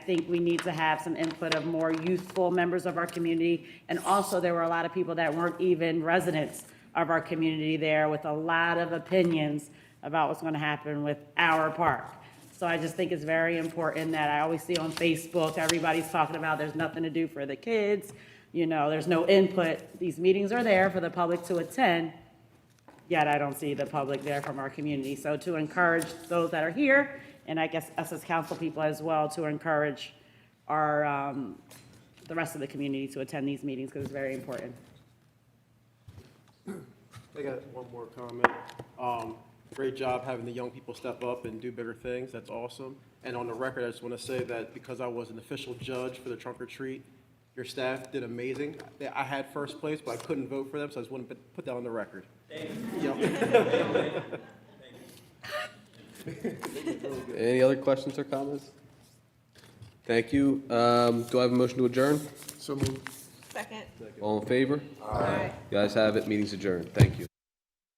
think we need to have some input of more youthful members of our community. And also there were a lot of people that weren't even residents of our community there with a lot of opinions about what's going to happen with our park. So I just think it's very important that I always see on Facebook, everybody's talking about there's nothing to do for the kids, there's no input. These meetings are there for the public to attend, yet I don't see the public there from our community. So to encourage those that are here, and I guess us as council people as well, to encourage our, the rest of the community to attend these meetings because it's very important. I got one more comment. Great job having the young people step up and do bigger things. That's awesome. And on the record, I just want to say that because I was an official judge for the trunk or treat, your staff did amazing. I had first place, but I couldn't vote for them, so I just want to put that on the record. Thank you. Any other questions or comments? Thank you. Do I have a motion to adjourn? So moved. Second. All in favor? Aye. You guys have it. Meeting's adjourned. Thank you.